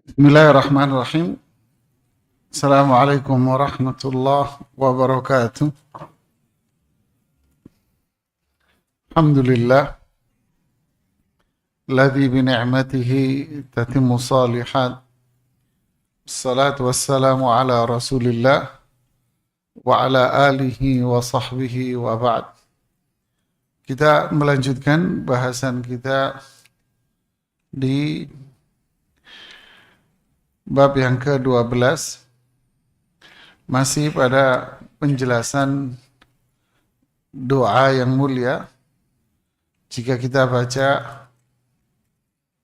Bismillahirrahmanirrahim. Assalamualaikum warahmatullahi wabarakatuh. Alhamdulillah alladzi bi ni'matihi tatimmu shalihat. Assalatu wassalamu ala Rasulillah wa ala alihi wa sahbihi wa ba'd. Kita melanjutkan bahasan kita di bab yang ke-12, masih pada penjelasan doa yang mulia. Jika kita baca,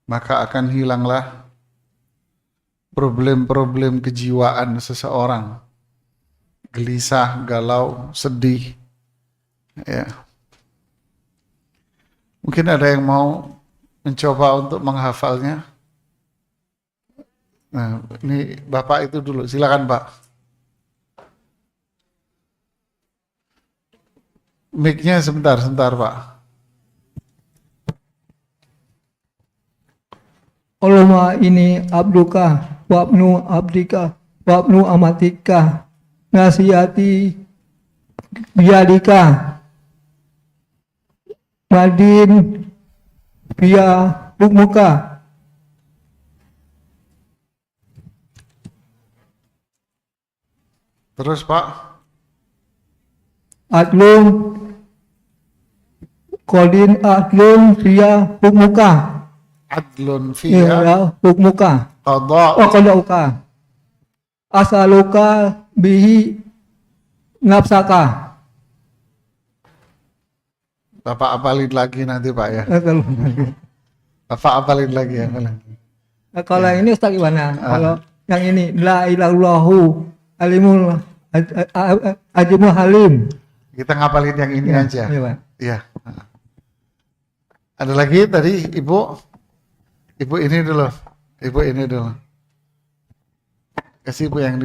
maka akan hilanglah problem-problem kejiwaan seseorang, gelisah, galau, sedih. Ya. Mungkin ada yang mau mencoba untuk menghafalnya. Nah, ini Bapak itu dulu, silakan Pak. Mic-nya sebentar Pak. Allahumma ini abduka wabnu abdika wabnu amatika nasiyati biyadika madin biya hukmuka. Terus Pak. Adlun kodin adlun biya hukmuka. Adlun fiya Ya hukmuka. qada. Qadauka. Asaluka bihi nafsaka. Bapak apalin lagi nanti Pak ya. Bapak apalin lagi ya. Kalau ini Ustaz gimana? Kalau yang ini la ilaha illallahu alimul ajimul halim. Kita ngapalin yang ini Ya, aja. iya, Pak. Iya. Ada lagi tadi Ibu? Ibu ini dulu. Ibu ini dulu. Kasih Ibu yang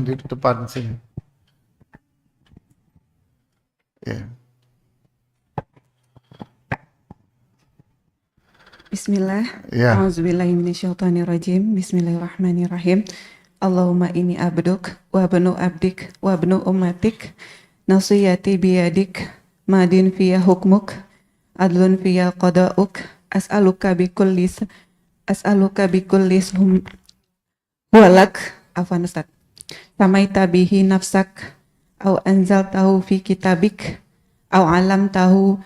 di depan sini. Ya. Bismillah. Ya. A'udzubillahiminasyaitonirrajim. Bismillahirrahmanirrahim. Allahumma inni abduk wa bnu abdik wa bnu ummatik nasiyati biyadik madin fiya hukmuk adlun fiya qada'uk as'aluka bikullis huwalak afwan Ustaz samaita bihi nafsak au anzaltahu fi kitabik au alamtahu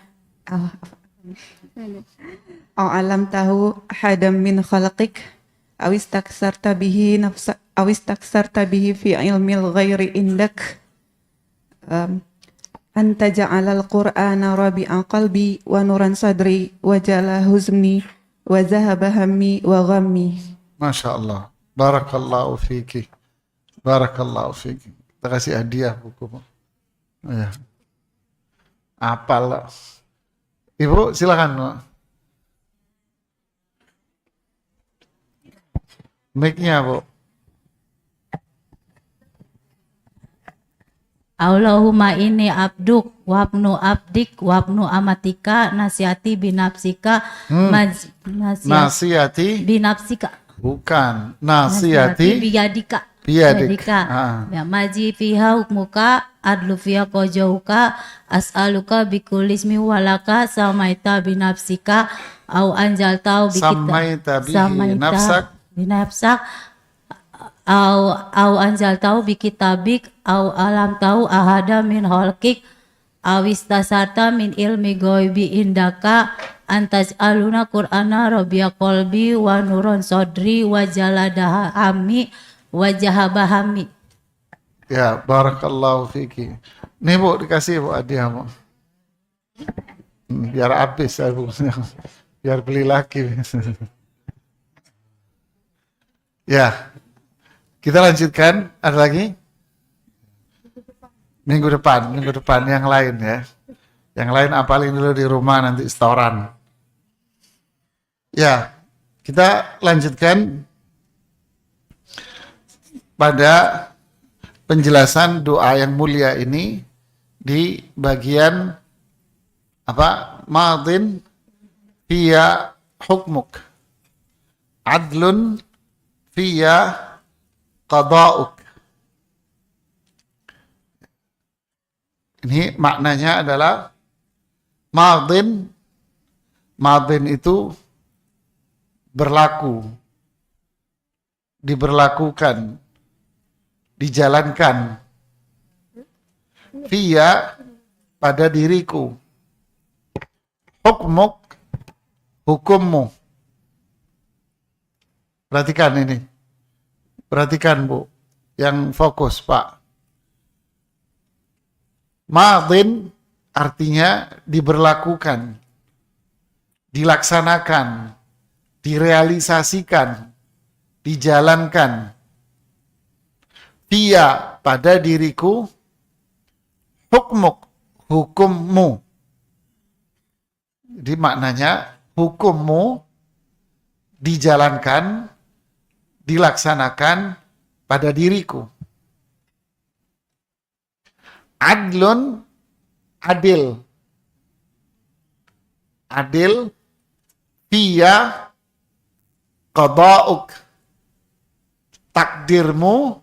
hadam min khalaqik awistaksarta bihi fi ilmil ghairi indak anta ja'alal qur'ana rabi'a qalbi wa nuran sadri wa jala huzni wa zahaba hammi wa ghammi. Masya Allah. Barakallahu fiki. Barakallahu fiki. Kita kasih hadiah buku. Ya. Apal. Ibu silakan. Mic-nya Bu. Allahumma inni abduk wabnu abdik wabnu amatika nasiyati binafsika Nasiyati binafsika bukan nasiyati biyadika ya maji fiha hukmuka adlu fiha qajauka as'aluka bikulismi walaka samaita binafsika au anjaltau samaita bihi nafsak binafsak au anjal tahu bi kitabik au alam tahu ahada min holkik awistasarta min ilmi goibi indaka antaj aluna qur'ana robiya kolbi wa nuron sodri wa jaladaha ami wa jahabahami. Ya, barakallahu fiki. Nih Bu, dikasih Bu hadiah Bu. Biar habis saya Bu. Biar beli lagi. Ya. Kita lanjutkan, ada lagi? Minggu depan yang lain ya. Yang lain apalin dulu di rumah nanti setoran. Ya, kita lanjutkan pada penjelasan doa yang mulia ini di bagian apa? Madin fiya hukmuk. Adlun Fiyya qada'uk. Ini maknanya adalah madin. Madin itu berlaku, diberlakukan, dijalankan. Fiyya, pada diriku. Hukmuk, hukummu. Perhatikan ini. Perhatikan Bu, yang fokus Pak. Madin artinya diberlakukan, dilaksanakan, direalisasikan, dijalankan. Fiyya, pada diriku. Hukmuk, hukummu. Jadi maknanya hukummu dijalankan, dilaksanakan pada diriku. Adlun, adil. Adil, fiyya qada'uk. Takdirmu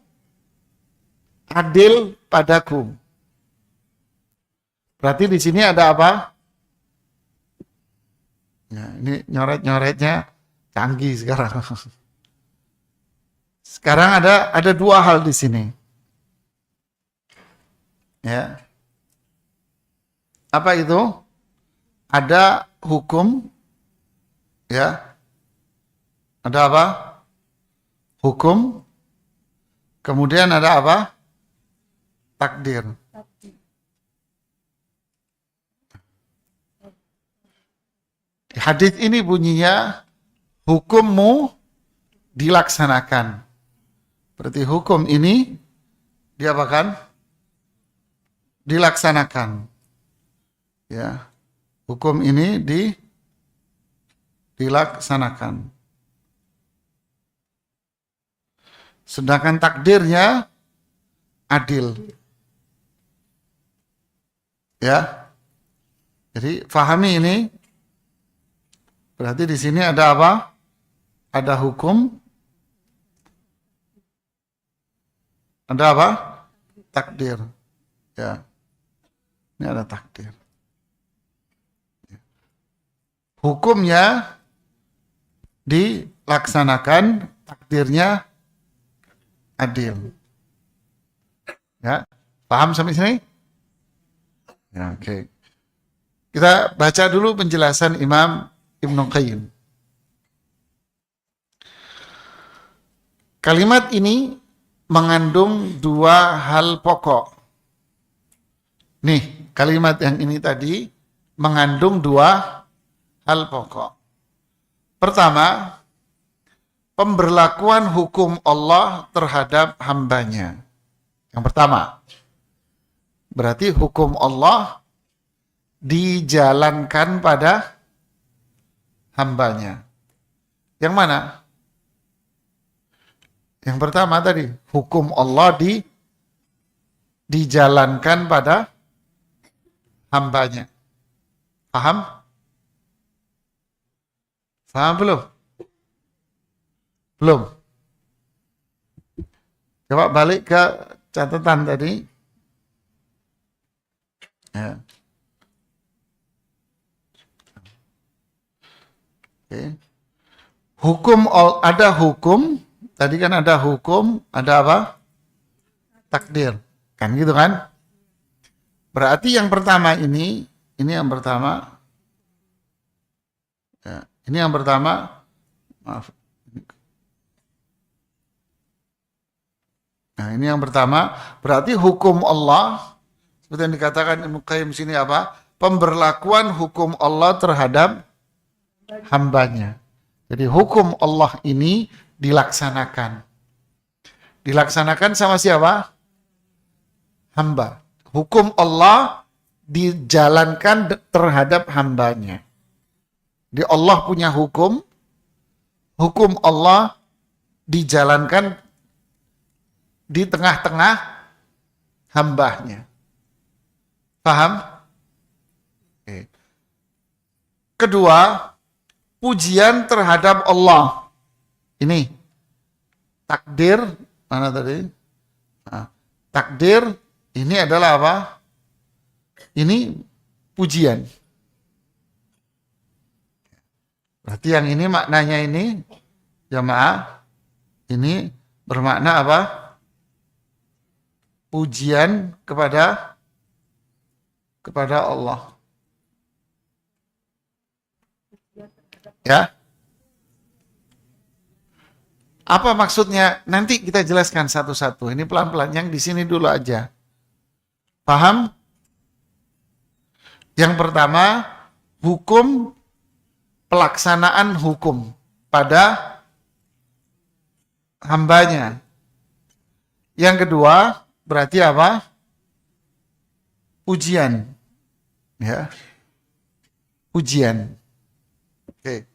adil padaku. Berarti di sini ada apa? Ya, ini nyoret-nyoretnya canggih sekarang. Sekarang ada dua hal di sini. Ya. Apa itu? Ada hukum, ya. Ada apa? Hukum. Kemudian ada apa? Takdir. Di hadis ini bunyinya hukummu dilaksanakan. Berarti hukum ini diapakan? Dilaksanakan. Ya. Hukum ini dilaksanakan. Sedangkan takdirnya adil. Ya. Jadi fahami ini. Berarti di sini ada apa? Ada hukum. Ada apa? Takdir. Ya. Ini ada takdir. Hukumnya dilaksanakan, takdirnya adil. Ya, paham sampai sini? Ya, oke. Kita baca dulu penjelasan Imam Ibnu Qayyim. Kalimat ini mengandung dua hal pokok. Nih, kalimat yang ini tadi mengandung dua hal pokok. Pertama, pemberlakuan hukum Allah terhadap hambanya. Yang pertama, berarti hukum Allah dijalankan pada hambanya. Yang mana? Yang pertama tadi, hukum Allah dijalankan pada hambanya. Paham? Paham belum? Belum. Coba balik ke catatan tadi. Ya. Oke. Hukum, ada hukum, tadi kan ada hukum, ada apa? Takdir. Kan gitu kan? Berarti yang pertama ini yang pertama. Ya, ini yang pertama. Maaf. Nah, ini yang pertama. Berarti hukum Allah, seperti yang dikatakan Ibnu Qayyim sini apa? Pemberlakuan hukum Allah terhadap hambanya. Jadi hukum Allah ini dilaksanakan. Dilaksanakan sama siapa? Hamba. Hukum Allah dijalankan terhadap hambanya. Jadi Allah punya hukum. Hukum Allah dijalankan di tengah-tengah hambanya. Paham? Oke. Kedua, pujian terhadap Allah. Ini takdir, mana tadi? Nah, takdir ini adalah apa? Ini pujian. Berarti yang ini maknanya ini, jamaah, ini bermakna apa? Pujian kepada Allah. Ya. Apa maksudnya? Nanti kita jelaskan satu-satu. Ini pelan-pelan. Yang di sini dulu aja. Paham? Yang pertama, hukum, pelaksanaan hukum pada hambanya. Yang kedua, berarti apa? Ujian. Ya. Ujian. Oke.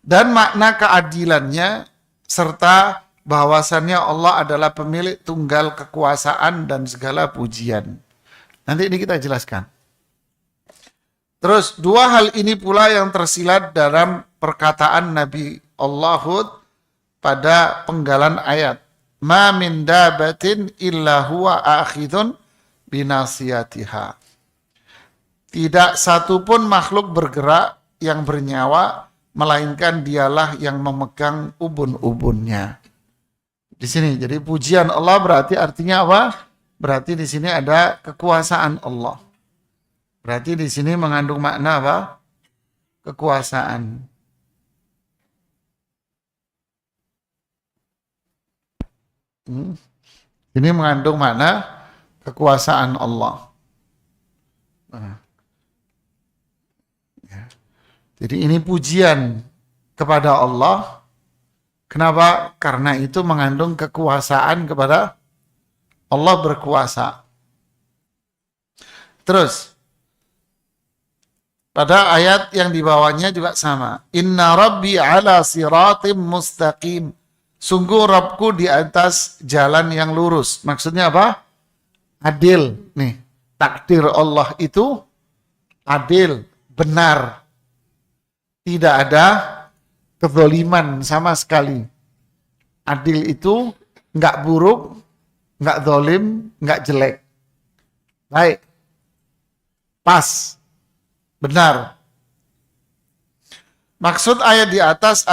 Dan makna keadilannya serta bahwasannya Allah adalah pemilik tunggal kekuasaan dan segala pujian. Nanti ini kita jelaskan. Terus dua hal ini pula yang tersilat dalam perkataan Nabi Allah Hud pada penggalan ayat. Ma min dabatin illa huwa akhidun binasiyatiha. Tidak satupun makhluk bergerak yang bernyawa, melainkan dialah yang memegang ubun-ubunnya. Di sini, jadi pujian Allah berarti artinya apa? Berarti di sini ada kekuasaan Allah. Berarti di sini mengandung makna apa? Kekuasaan. Ini mengandung makna kekuasaan Allah. Jadi ini pujian kepada Allah. Kenapa? Karena itu mengandung kekuasaan kepada Allah berkuasa. Terus, pada ayat yang di bawahnya juga sama. Inna rabbi ala siratim mustaqim. Sungguh Rabbku di atas jalan yang lurus. Maksudnya apa? Adil. Nih, takdir Allah itu adil, benar. Tidak ada kezaliman sama sekali. Adil itu nggak buruk, nggak zalim, nggak jelek. Baik. Pas. Benar. Maksud ayat di atas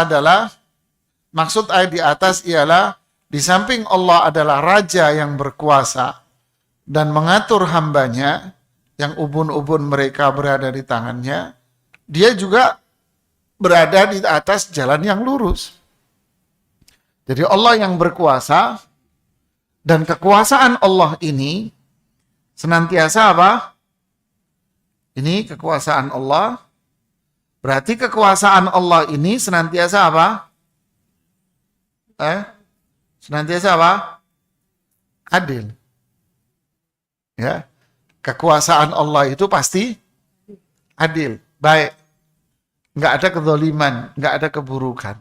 ialah di samping Allah adalah raja yang berkuasa dan mengatur hambanya yang ubun-ubun mereka berada di tangannya, dia juga berada di atas jalan yang lurus. Jadi Allah yang berkuasa dan kekuasaan Allah ini senantiasa apa? Ini kekuasaan Allah. Berarti kekuasaan Allah ini senantiasa apa? Senantiasa apa? Adil. Ya. Kekuasaan Allah itu pasti adil, baik. Nggak ada kezaliman, nggak ada keburukan.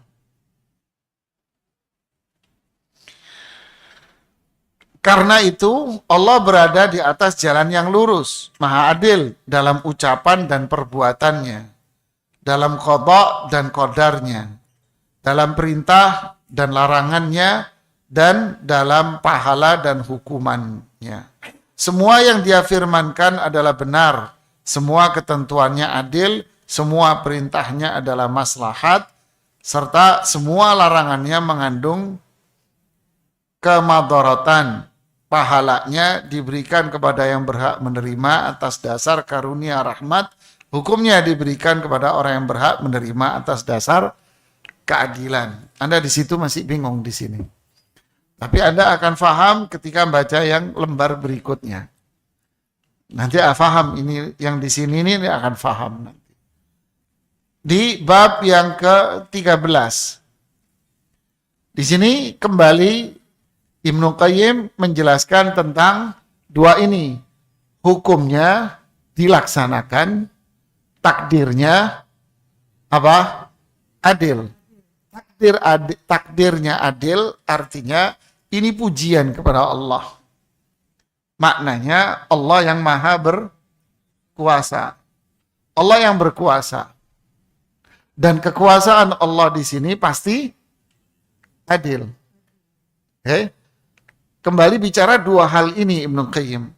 Karena itu Allah berada di atas jalan yang lurus, maha adil dalam ucapan dan perbuatannya, dalam qada dan qadarnya, dalam perintah dan larangannya, dan dalam pahala dan hukumannya. Semua yang dia firmankan adalah benar, semua ketentuannya adil, semua perintahnya adalah maslahat, serta semua larangannya mengandung kemadaratan. Pahalanya diberikan kepada yang berhak menerima atas dasar karunia rahmat, hukumnya diberikan kepada orang yang berhak menerima atas dasar keadilan. Anda di situ masih bingung di sini. Tapi Anda akan faham ketika baca yang lembar berikutnya. Nanti faham ini yang di sini ini akan faham nanti. Di bab yang ke-13. Di sini kembali Ibnu Qayyim menjelaskan tentang dua ini. Hukumnya dilaksanakan, takdirnya apa? Adil. Takdirnya adil artinya ini pujian kepada Allah. Maknanya Allah yang maha berkuasa. Allah yang berkuasa. Dan kekuasaan Allah di sini pasti adil. Oke. Kembali bicara dua hal ini Ibnu Qayyim.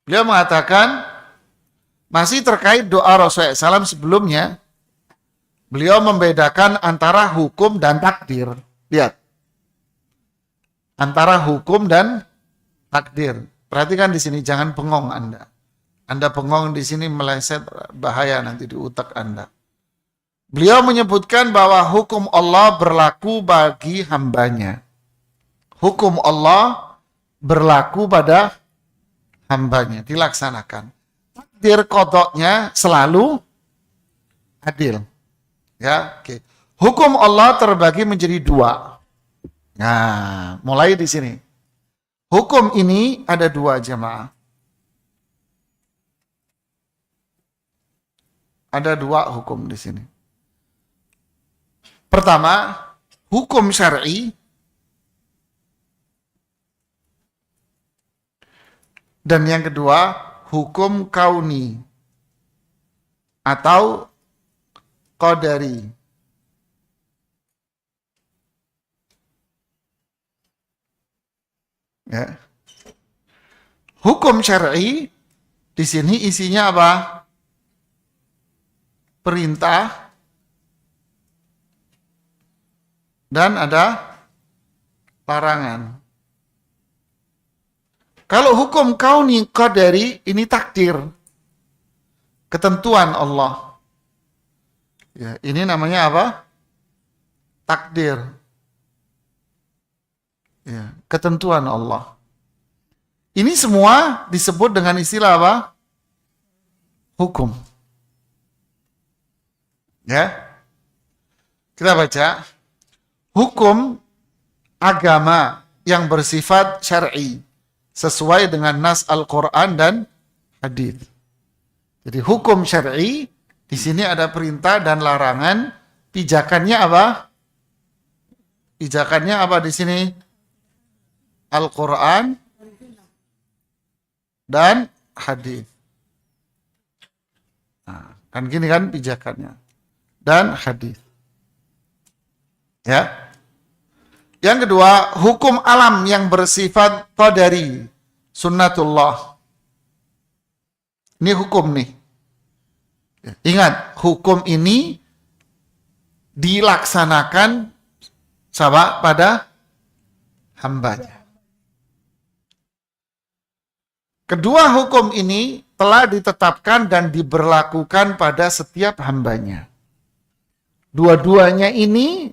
Beliau mengatakan masih terkait doa Rasulullah SAW sebelumnya, beliau membedakan antara hukum dan takdir. Lihat. Antara hukum dan takdir. Perhatikan di sini, jangan bengong Anda. Anda bengong di sini meleset, bahaya nanti di otak Anda. Beliau menyebutkan bahwa hukum Allah berlaku bagi hambanya. Hukum Allah berlaku pada hambanya, dilaksanakan. Takdir qadoknya selalu adil. Ya, oke. Hukum Allah terbagi menjadi dua. Nah, mulai di sini. Hukum ini ada dua, jemaah. Ada dua hukum di sini. Pertama, hukum syar'i. Dan yang kedua, hukum kauni atau qadari. Ya. Hukum syar'i di sini isinya apa? Perintah dan ada larangan. Kalau hukum kauni qadari ini takdir, ketentuan Allah. Ya, ini namanya apa? Takdir. Ya, ketentuan Allah. Ini semua disebut dengan istilah apa? Hukum. Ya. Kita baca. Hukum agama yang bersifat syar'i sesuai dengan nas Al-Qur'an dan hadis. Jadi hukum syar'i di sini ada perintah dan larangan. Pijakannya apa? Pijakannya apa di sini? Al-Qur'an dan hadis. Nah, kan gini kan pijakannya. Dan hadis. Ya. Yang kedua, hukum alam yang bersifat qadari, sunnatullah. Ini hukum nih. Ingat, hukum ini dilaksanakan sama pada hambanya. Kedua hukum ini telah ditetapkan dan diberlakukan pada setiap hambanya. Dua-duanya ini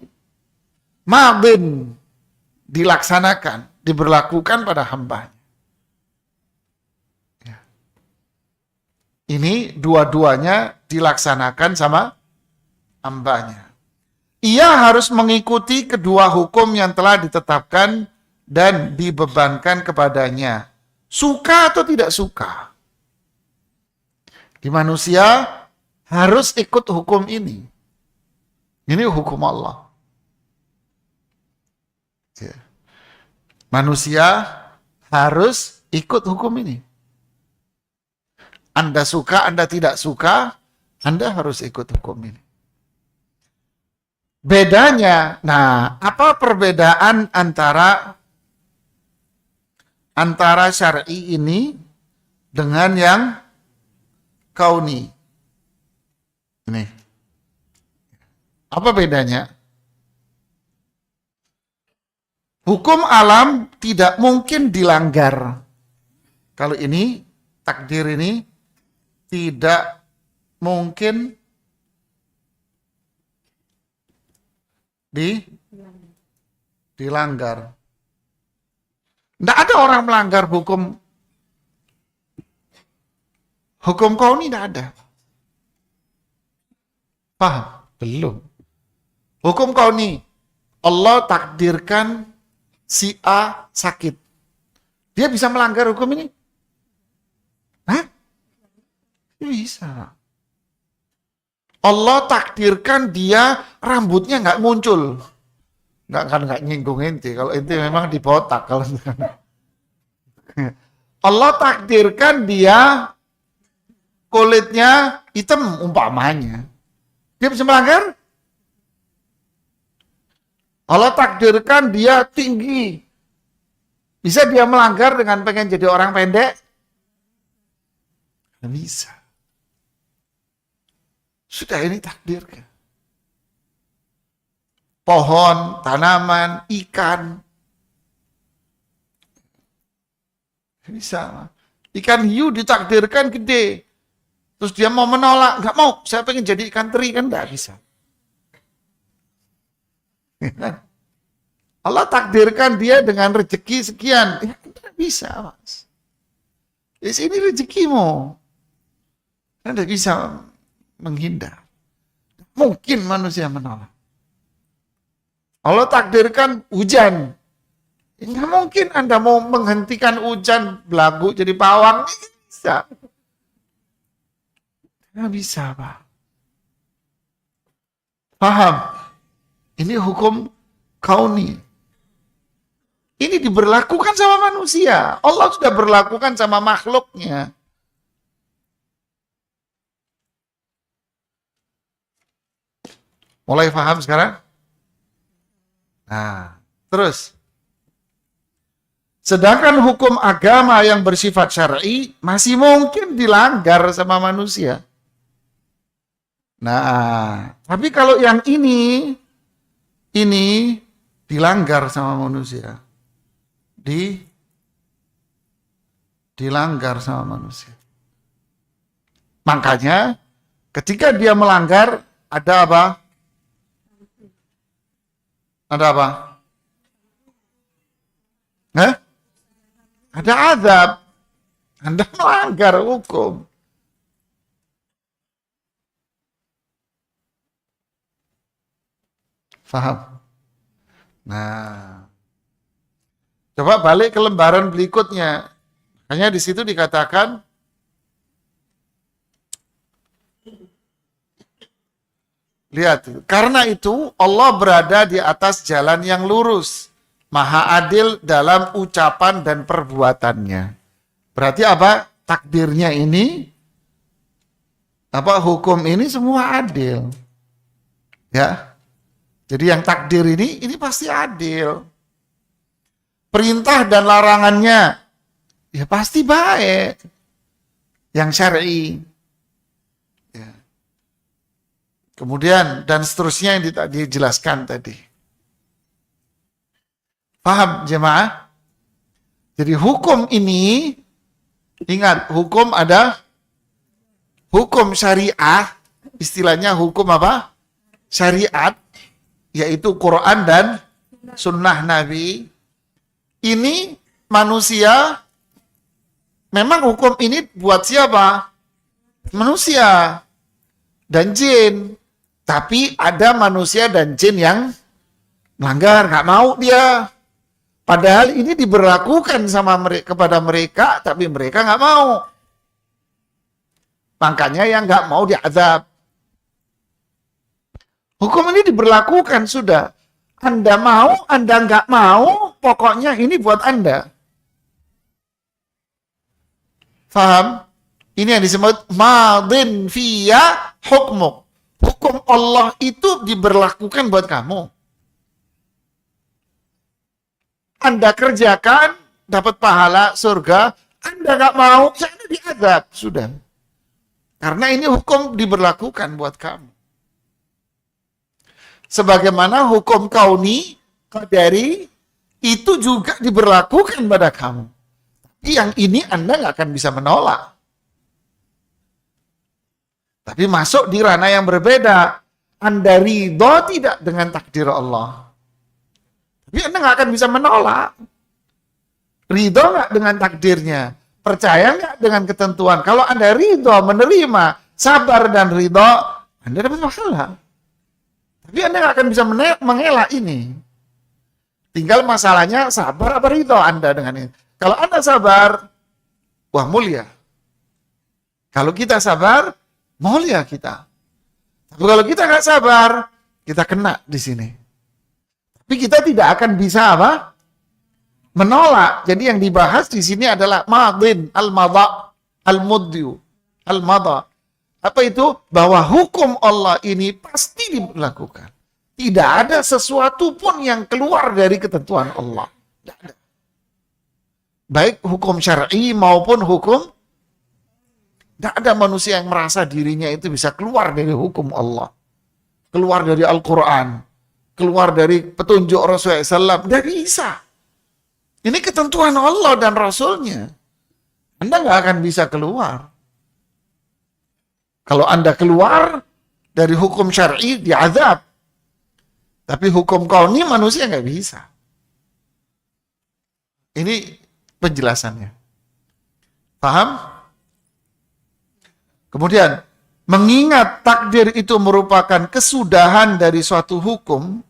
madin, dilaksanakan, diberlakukan pada hambanya. Ya. Ini dua-duanya dilaksanakan sama hambanya. Ia harus mengikuti kedua hukum yang telah ditetapkan dan dibebankan kepadanya. Suka atau tidak suka. Di manusia harus ikut hukum ini. Ini hukum Allah. Ya. Manusia harus ikut hukum ini. Anda suka, Anda tidak suka, Anda harus ikut hukum ini. Bedanya, nah, apa perbedaan antara syar'i ini dengan yang kauni? Ini. Apa bedanya? Hukum alam tidak mungkin dilanggar. Kalau ini, takdir ini tidak mungkin dilanggar. Tidak ada orang melanggar hukum kauni, tidak ada. Paham? Belum. Hukum kauni, Allah takdirkan si A sakit. Dia bisa melanggar hukum ini? Hah? Bisa. Allah takdirkan dia rambutnya nggak muncul. Nggak nyinggung ente. Kalau ente memang dibotak. Kalau Allah takdirkan dia kulitnya hitam umpamanya. Dia bisa melanggar? Allah takdirkan dia tinggi. Bisa dia melanggar dengan pengen jadi orang pendek? Nggak bisa. Sudah ini takdirkan. Pohon, tanaman, ikan. Nggak bisa. Ikan hiu ditakdirkan gede. Terus dia mau menolak. Nggak mau, saya pengen jadi ikan teri. Kan nggak bisa. Allah takdirkan dia dengan rezeki sekian. Ya, tidak bisa, Mas. Di sini rezekimu. Anda bisa menghindar. Mungkin manusia menolak. Allah takdirkan hujan. Ya, nggak mungkin Anda mau menghentikan hujan, belagu jadi pawang. Nggak bisa. Nggak bisa, Pak. Paham? Ini hukum kauni. Ini diberlakukan sama manusia. Allah sudah berlakukan sama makhluknya. Mulai paham sekarang? Nah, terus. Sedangkan hukum agama yang bersifat syar'i masih mungkin dilanggar sama manusia. Nah, tapi kalau yang ini dilanggar sama manusia. Dilanggar sama manusia. Makanya ketika dia melanggar ada apa? Ada apa? Ada azab. Anda melanggar hukum. Faham? Nah, coba balik ke lembaran berikutnya. Hanya di situ dikatakan lihat, karena itu Allah berada di atas jalan yang lurus, maha adil dalam ucapan dan perbuatannya. Berarti apa? Takdirnya ini, apa hukum ini semua adil. Ya. Jadi yang takdir ini pasti adil. Perintah dan larangannya ya pasti baik. Yang syar'i. Ya. Kemudian dan seterusnya yang dijelaskan tadi. Paham jemaah? Jadi hukum ini, ingat hukum ada hukum syariah, istilahnya hukum apa? Syariat, yaitu Quran dan sunnah Nabi. Ini manusia, memang hukum ini buat siapa? Manusia dan jin. Tapi ada manusia dan jin yang melanggar, nggak mau dia. Padahal ini diberlakukan sama mereka, kepada mereka, tapi mereka nggak mau. Makanya yang nggak mau diazab. Hukum ini diberlakukan sudah. Anda mau, Anda nggak mau, pokoknya ini buat Anda. Faham? Ini yang disebut madin fiya hukmuk. Hukum Allah itu diberlakukan buat kamu. Anda kerjakan, dapat pahala surga. Anda nggak mau, Anda diazab. Sudah. Karena ini hukum diberlakukan buat kamu. Sebagaimana hukum kauni, qadari, itu juga diberlakukan pada kamu. Tapi yang ini Anda nggak akan bisa menolak. Tapi masuk di ranah yang berbeda. Anda ridho tidak dengan takdir Allah. Tapi Anda nggak akan bisa menolak. Ridho nggak dengan takdirnya? Percaya nggak dengan ketentuan? Kalau Anda ridho, menerima, sabar dan ridho, Anda dapat pahala. Tapi Anda nggak akan bisa mengelak ini. Tinggal masalahnya sabar apa ridho Anda dengan ini. Kalau Anda sabar, wah mulia. Kalau kita sabar, mulia kita. Tapi kalau kita nggak sabar, kita kena di sini. Tapi kita tidak akan bisa apa? Menolak. Jadi yang dibahas di sini adalah madin, al-madha, al-mudyu, al-madha. Apa itu? Bahwa hukum Allah ini pasti dilakukan. Tidak ada sesuatu pun yang keluar dari ketentuan Allah. Tidak ada. Baik hukum syar'i maupun hukum, tidak ada manusia yang merasa dirinya itu bisa keluar dari hukum Allah. Keluar dari Al-Quran. Keluar dari petunjuk Rasulullah SAW. Tidak bisa. Ini ketentuan Allah dan Rasulnya. Anda nggak akan bisa keluar. Kalau Anda keluar dari hukum syar'i, diazab. Tapi hukum kauni manusia nggak bisa. Ini penjelasannya. Paham? Kemudian, mengingat takdir itu merupakan kesudahan dari suatu hukum,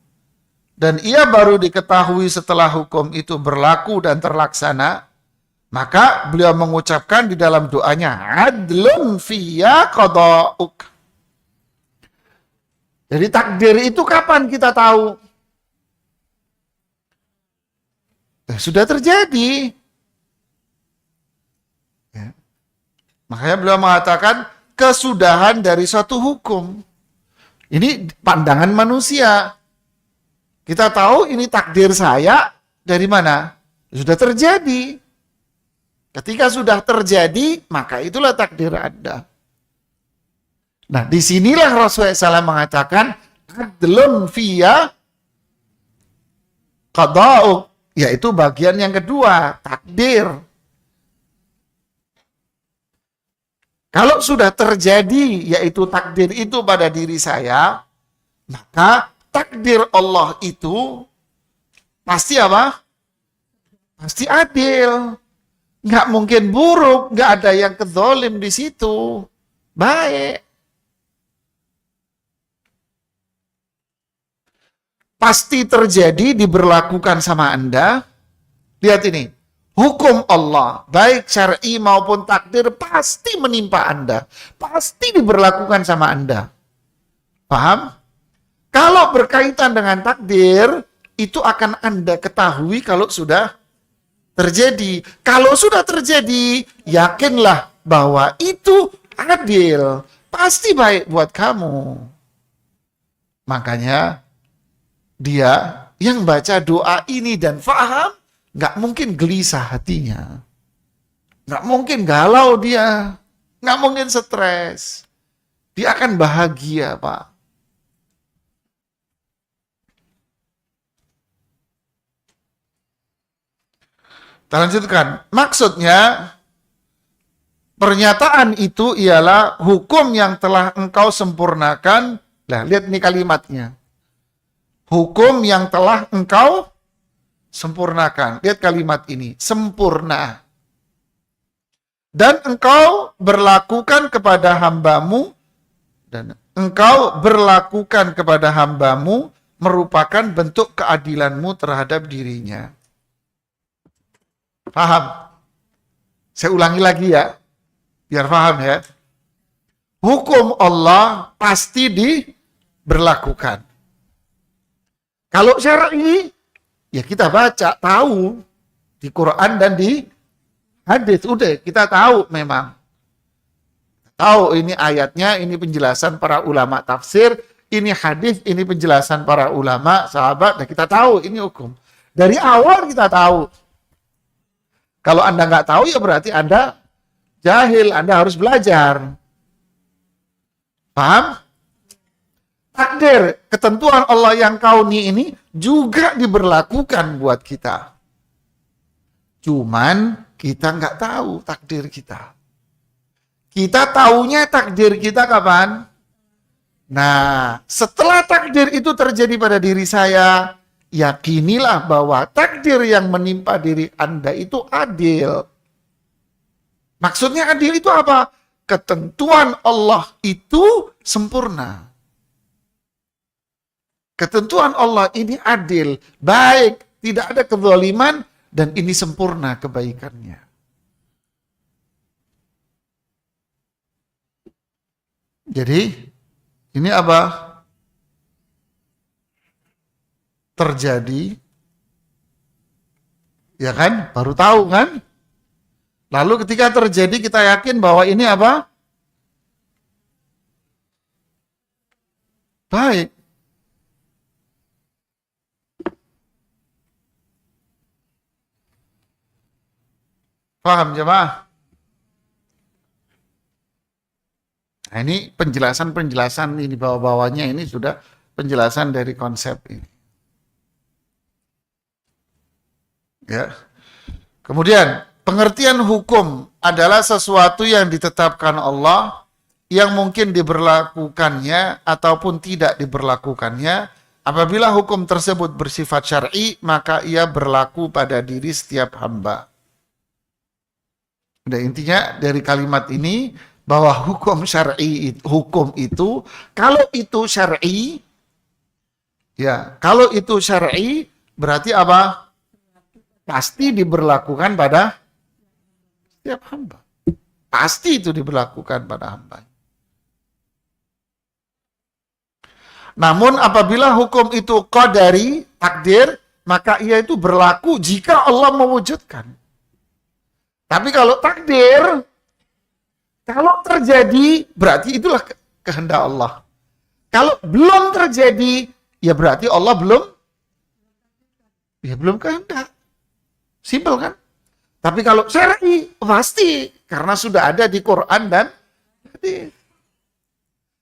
dan ia baru diketahui setelah hukum itu berlaku dan terlaksana, maka beliau mengucapkan di dalam doanya, adlun fiyya qada'uk. Jadi takdir itu kapan kita tahu? Sudah terjadi. Ya. Makanya beliau mengatakan kesudahan dari suatu hukum. Ini pandangan manusia. Kita tahu ini takdir saya dari mana? Sudah terjadi. Ketika sudah terjadi, maka itulah takdir Anda. Nah, disinilah Rasulullah SAW mengatakan adlun fiyya qada'uk, yaitu bagian yang kedua, takdir. Kalau sudah terjadi, yaitu takdir itu pada diri saya, maka takdir Allah itu pasti apa? Pasti adil. Nggak mungkin buruk, nggak ada yang kezolim di situ. Baik. Pasti terjadi, diberlakukan sama Anda. Lihat ini, hukum Allah, baik syar'i maupun takdir, pasti menimpa Anda. Pasti diberlakukan sama Anda. Paham? Kalau berkaitan dengan takdir, itu akan Anda ketahui kalau sudah terjadi. Kalau sudah terjadi, yakinlah bahwa itu adil. Pasti baik buat kamu. Makanya, dia yang baca doa ini dan faham, nggak mungkin gelisah hatinya. Nggak mungkin galau dia. Nggak mungkin stres. Dia akan bahagia, Pak. Kita lanjutkan. Maksudnya, pernyataan itu ialah hukum yang telah engkau sempurnakan. Nah, lihat nih kalimatnya. Hukum yang telah engkau sempurnakan. Lihat kalimat ini, sempurna. Dan engkau berlakukan kepada hambamu, dan engkau berlakukan kepada hambamu merupakan bentuk keadilanmu terhadap dirinya. Paham? Saya ulangi lagi ya, biar paham ya. Hukum Allah pasti diberlakukan. Kalau syar'i, ya kita baca, tahu di Quran dan di hadis, udah kita tahu memang. Tahu ini ayatnya, ini penjelasan para ulama tafsir, ini hadis, ini penjelasan para ulama, sahabat, dan kita tahu ini hukum. Dari awal kita tahu. Kalau Anda nggak tahu, ya berarti Anda jahil, Anda harus belajar. Paham? Takdir, ketentuan Allah yang kauni ini juga diberlakukan buat kita. Cuman kita nggak tahu takdir kita. Kita taunya takdir kita kapan? Nah, setelah takdir itu terjadi pada diri saya, yakinilah bahwa takdir yang menimpa diri Anda itu adil. Maksudnya adil itu apa? Ketentuan Allah itu sempurna. Ketentuan Allah ini adil, baik, tidak ada kezaliman, dan ini sempurna kebaikannya. Jadi, ini apa? Terjadi, ya kan? Baru tahu kan? Lalu ketika terjadi kita yakin bahwa ini apa? Baik. Paham jemaah? Nah, ini penjelasan ini bawah-bawahnya ini sudah penjelasan dari konsep ini. Ya. Kemudian, pengertian hukum adalah sesuatu yang ditetapkan Allah yang mungkin diberlakukannya ataupun tidak diberlakukannya. Apabila hukum tersebut bersifat syar'i, maka ia berlaku pada diri setiap hamba. Udah, intinya dari kalimat ini bahwa hukum itu kalau itu syar'i, ya, kalau itu syar'i berarti apa? Pasti diberlakukan pada setiap hamba. Pasti itu diberlakukan pada hamba. Namun apabila hukum itu qadari, takdir, maka ia itu berlaku jika Allah mewujudkan. Tapi kalau takdir, kalau terjadi, berarti itulah kehendak Allah. Kalau belum terjadi, ya berarti Allah belum kehendak. Simpel kan? Tapi kalau syar'i, pasti. Karena sudah ada di Quran dan hadis.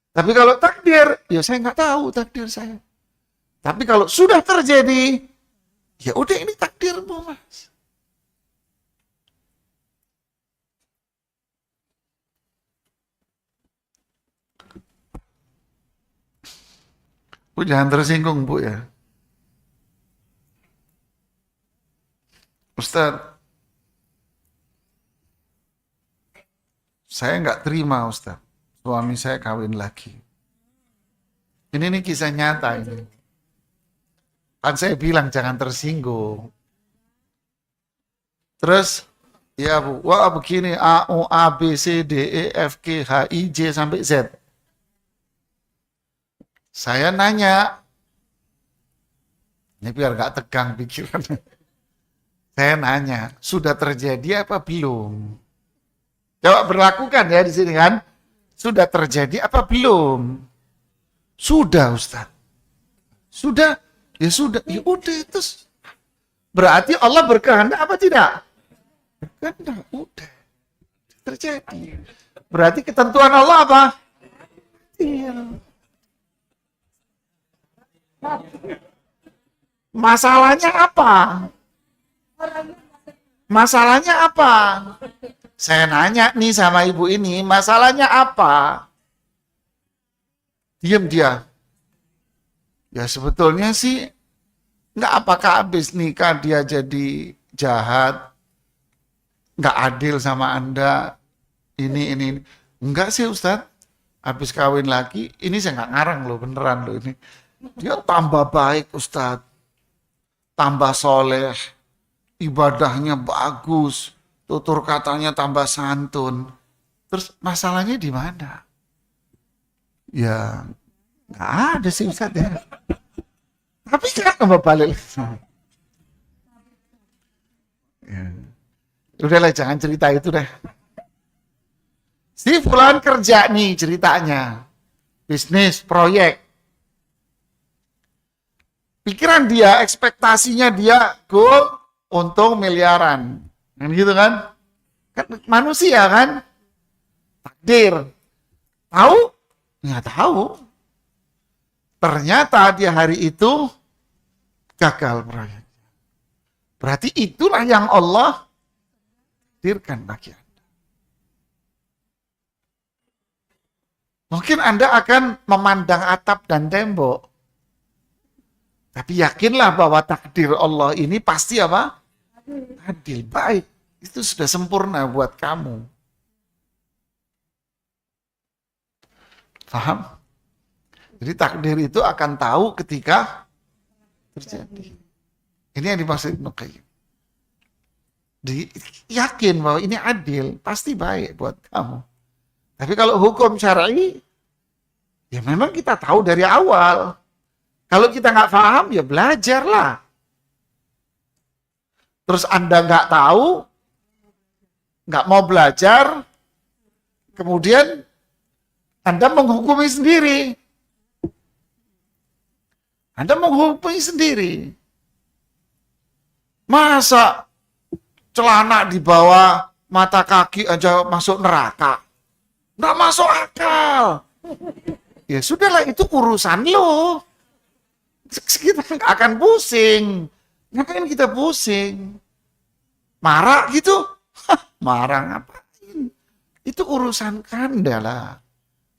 Tapi kalau takdir, ya saya nggak tahu takdir saya. Tapi kalau sudah terjadi, ya udah ini takdirmu, Mas. Bu, jangan tersinggung, Bu, ya. Ustadz, saya nggak terima, Ustadz. Suami saya kawin lagi. Ini kisah nyata ini. Kan saya bilang jangan tersinggung. Terus, ya Bu, wah begini, A, O, A, B, C, D, E, F, G, H, I, J, sampai Z. Saya nanya, ini biar gak tegang pikiran. Saya nanya, sudah terjadi apa belum? Coba berlakukan ya di sini kan. Sudah terjadi apa belum? Sudah, Ustaz. Sudah? Ya sudah. Ya udah, terus. Berarti Allah berkehendak apa tidak? Berkehendak, udah. Terjadi. Berarti ketentuan Allah apa? Iya. Masalahnya apa? Masalahnya apa? Saya nanya nih sama ibu ini, masalahnya apa? Diam dia. Ya sebetulnya sih, nggak apakah habis nikah dia jadi jahat, nggak adil sama Anda, ini. Enggak sih Ustadz, habis kawin lagi, ini saya nggak ngarang loh, beneran loh ini. Dia tambah baik Ustadz, tambah soleh, ibadahnya bagus, tutur katanya tambah santun. Terus masalahnya di mana? Ya nggak ada sih Ustadz ya. Tapi kan nggak balik. Ya. Udahlah jangan cerita itu deh. Si fulan kerja nih ceritanya, bisnis, proyek. Pikiran dia, ekspektasinya dia goal untung miliaran. Kan gitu kan? Kan manusia kan? Takdir. Tahu? Nggak tahu. Ternyata dia hari itu gagal proyek. Berarti itulah yang Allah takdirkan bagi Anda. Mungkin Anda akan memandang atap dan tembok. Tapi yakinlah bahwa takdir Allah ini pasti apa? Adil, baik. Itu sudah sempurna buat kamu. Paham? Jadi takdir itu akan tahu ketika terjadi. Ini yang dimaksud Ibnu Qayyim. Yakin bahwa ini adil, pasti baik buat kamu. Tapi kalau hukum syar'i, ya memang kita tahu dari awal. Kalau kita nggak paham, ya belajarlah. Terus Anda nggak tahu, nggak mau belajar, kemudian Anda menghukumi sendiri. Anda menghukumi sendiri. Masa celana di bawah mata kaki aja masuk neraka. Nggak masuk akal. Ya sudahlah, itu urusan lo. Kita nggak akan pusing. Ngapain kita pusing? Marah gitu? Marah ngapain? Itu urusan Anda lah.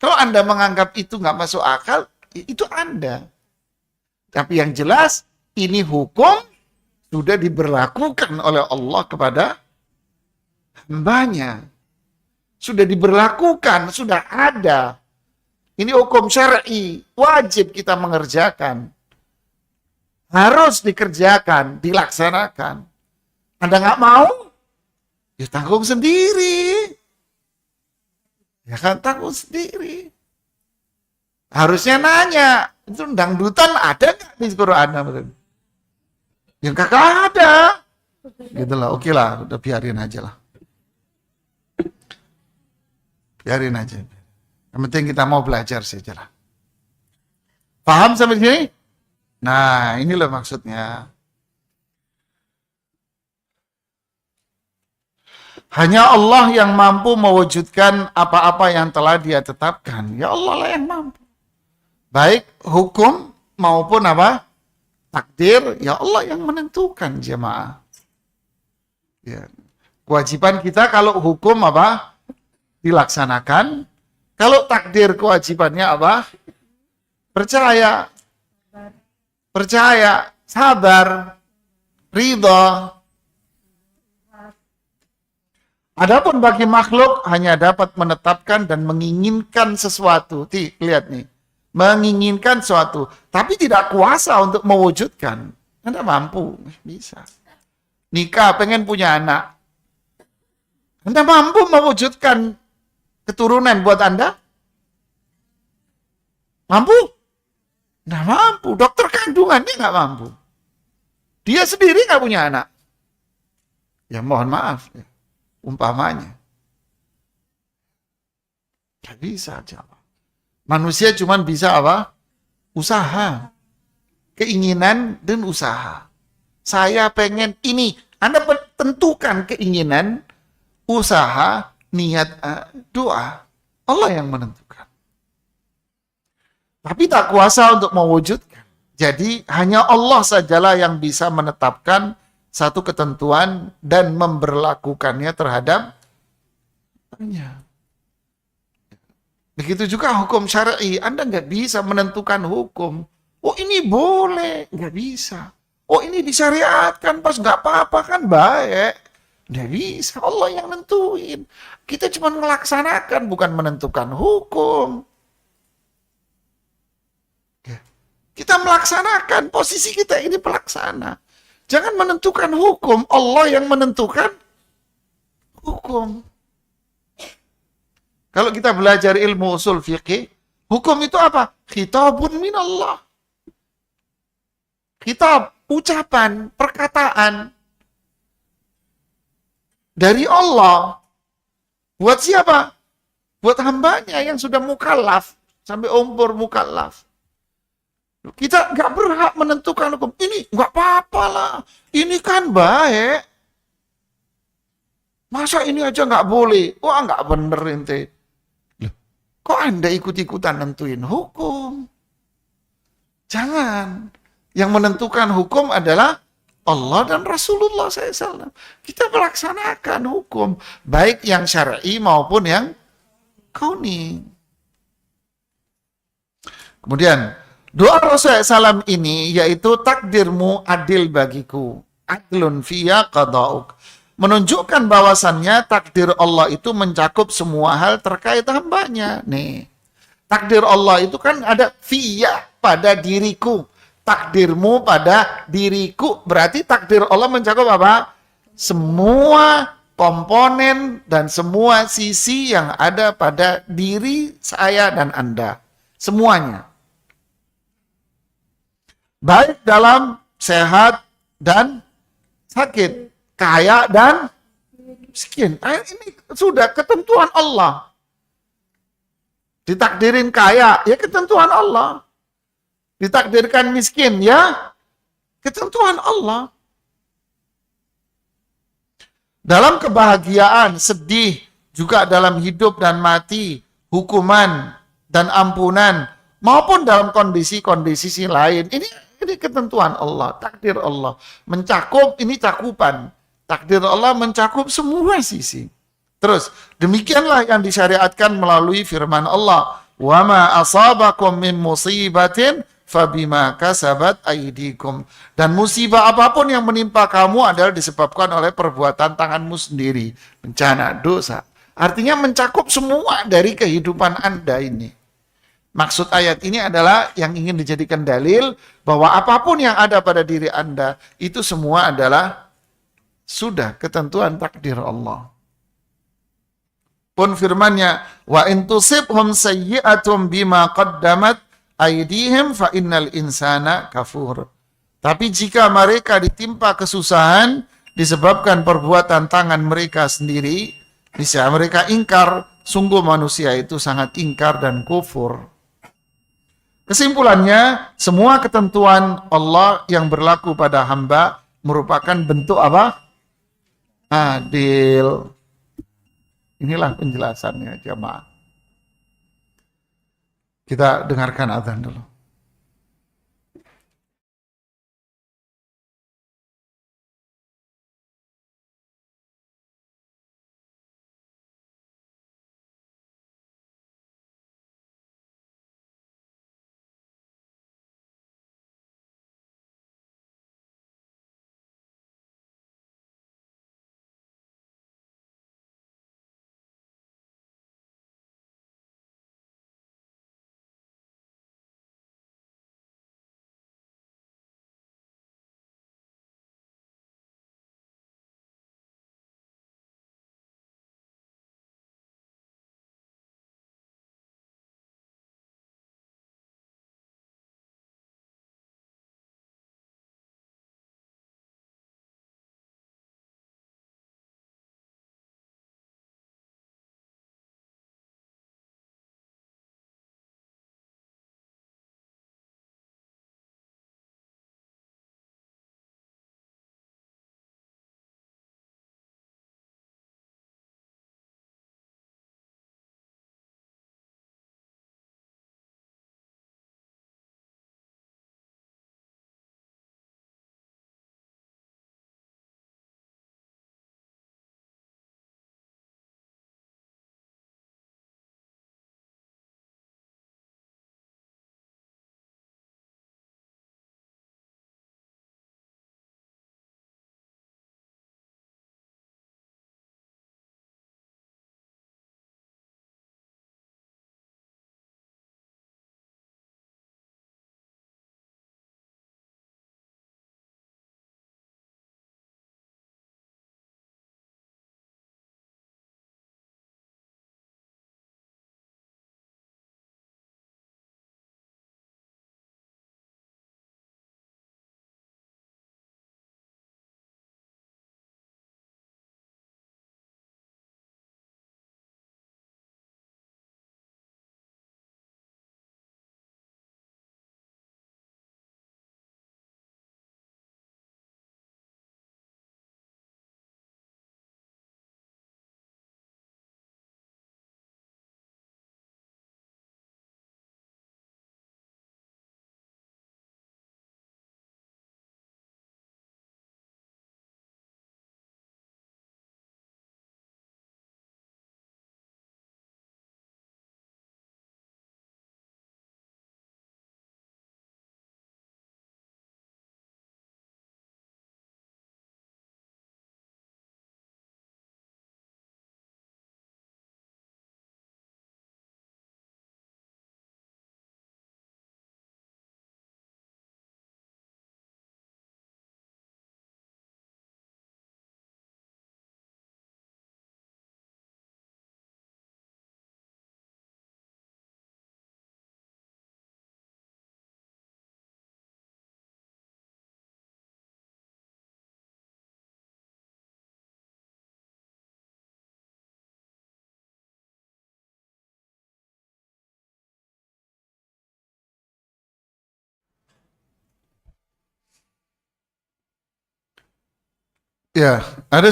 Kalau Anda menganggap itu nggak masuk akal, itu Anda. Tapi yang jelas, ini hukum sudah diberlakukan oleh Allah kepada hambanya. Sudah diberlakukan, sudah ada. Ini hukum syar'i, wajib kita mengerjakan. Harus dikerjakan, dilaksanakan. Anda nggak mau? Ya tanggung sendiri. Ya kan, tanggung sendiri. Harusnya nanya, itu dangdutan ada nggak di Quran? Yang kakak ada. Gitu lah, oke lah, udah biarin aja lah. Biarin aja. Yang penting kita mau belajar saja lah. Paham sampai sini? Nah, ini loh maksudnya. Hanya Allah yang mampu mewujudkan apa-apa yang telah Dia tetapkan. Ya Allah lah yang mampu. Baik hukum maupun apa? Takdir, ya Allah yang menentukan, jemaah. Ya. Kewajiban kita kalau hukum apa? Dilaksanakan. Kalau takdir kewajibannya apa? Percaya. Percaya, sabar, ridha. Adapun bagi makhluk hanya dapat menetapkan dan menginginkan sesuatu. Lihat nih. Menginginkan sesuatu. Tapi tidak kuasa untuk mewujudkan. Anda mampu. Bisa. Nikah, pengen punya anak. Anda mampu mewujudkan keturunan buat Anda? Mampu? Nggak mampu. Dokter kandungan dia nggak mampu. Dia sendiri nggak punya anak. Ya mohon maaf. Ya. Umpamanya. Nggak bisa jawab. Manusia cuma bisa apa? Usaha. Keinginan dan usaha. Saya pengen ini. Anda tentukan keinginan, usaha, niat, doa. Allah yang menentukan. Tapi tak kuasa untuk mewujudkan. Jadi hanya Allah sajalah yang bisa menetapkan satu ketentuan dan memberlakukannya terhadap hanya. Begitu juga hukum syar'i. Anda nggak bisa menentukan hukum. Oh ini boleh, nggak bisa. Oh ini disyariatkan, pas nggak apa-apa kan baik. Nggak bisa, Allah yang nentuin. Kita cuma melaksanakan, bukan menentukan hukum. Kita melaksanakan, posisi kita ini pelaksana. Jangan menentukan hukum, Allah yang menentukan hukum. Kalau kita belajar ilmu usul fiqih, hukum itu apa? Khitabun minallah. Kitab, ucapan, perkataan dari Allah. Buat siapa? Buat hambanya yang sudah mukallaf, sampai umur mukallaf. Kita nggak berhak menentukan hukum. Ini nggak apa-apa lah. Ini kan baik. Masa ini aja nggak boleh? Wah nggak bener ente. Loh, kok Anda ikut-ikutan nentuin hukum? Jangan. Yang menentukan hukum adalah Allah dan Rasulullah SAW. Kita melaksanakan hukum. Baik yang syar'i maupun yang kauni. Kemudian, doa Rasulullah SAW ini yaitu takdirmu adil bagiku. Adlun fiya qada'uk. Menunjukkan bahwasannya takdir Allah itu mencakup semua hal terkait hambanya. Nih, takdir Allah itu kan ada fiya pada diriku. Takdirmu pada diriku. Berarti takdir Allah mencakup apa? Semua komponen dan semua sisi yang ada pada diri saya dan Anda. Semuanya. Baik dalam sehat dan sakit, kaya dan miskin. Ini sudah ketentuan Allah. Ditakdirin kaya, ya ketentuan Allah. Ditakdirkan miskin, ya ketentuan Allah. Dalam kebahagiaan, sedih, juga dalam hidup dan mati, hukuman dan ampunan, maupun dalam kondisi-kondisi lain. Ini ketentuan Allah, takdir Allah. Mencakup, ini cakupan. Takdir Allah mencakup semua sisi. Terus, demikianlah yang disyariatkan melalui firman Allah. وَمَا أَصَابَكُم مِّن مُّصِيبَةٍ فَبِمَا كَسَبَتْ أَيْدِيكُمْ. Dan musibah apapun yang menimpa kamu adalah disebabkan oleh perbuatan tanganmu sendiri. Bencana, dosa. Artinya mencakup semua dari kehidupan Anda ini. Maksud ayat ini adalah yang ingin dijadikan dalil bahwa apapun yang ada pada diri Anda, itu semua adalah sudah ketentuan takdir Allah. Pun firmannya, wa in tusibhum sayyi'atum bima qaddamat aydihim fa innal insana kafur. Tapi jika mereka ditimpa kesusahan disebabkan perbuatan tangan mereka sendiri, bisa mereka ingkar, sungguh manusia itu sangat ingkar dan kufur. Kesimpulannya, semua ketentuan Allah yang berlaku pada hamba merupakan bentuk apa? Adil. Inilah penjelasannya jamaah. Kita dengarkan azan dulu. Ya, ada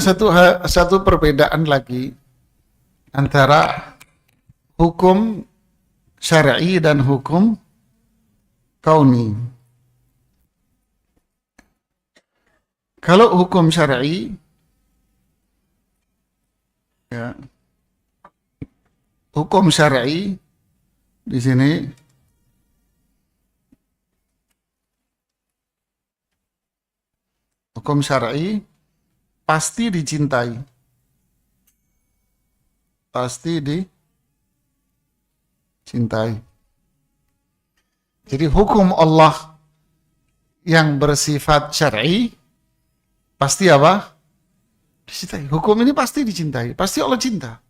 satu perbedaan lagi antara hukum syar'i dan hukum kauni. Kalau hukum syar'i, ya, hukum syar'i di sini hukum syar'i pasti dicintai. Pasti dicintai. Jadi hukum Allah yang bersifat syar'i pasti apa? Dicintai. Hukum ini pasti dicintai. Pasti Allah cinta.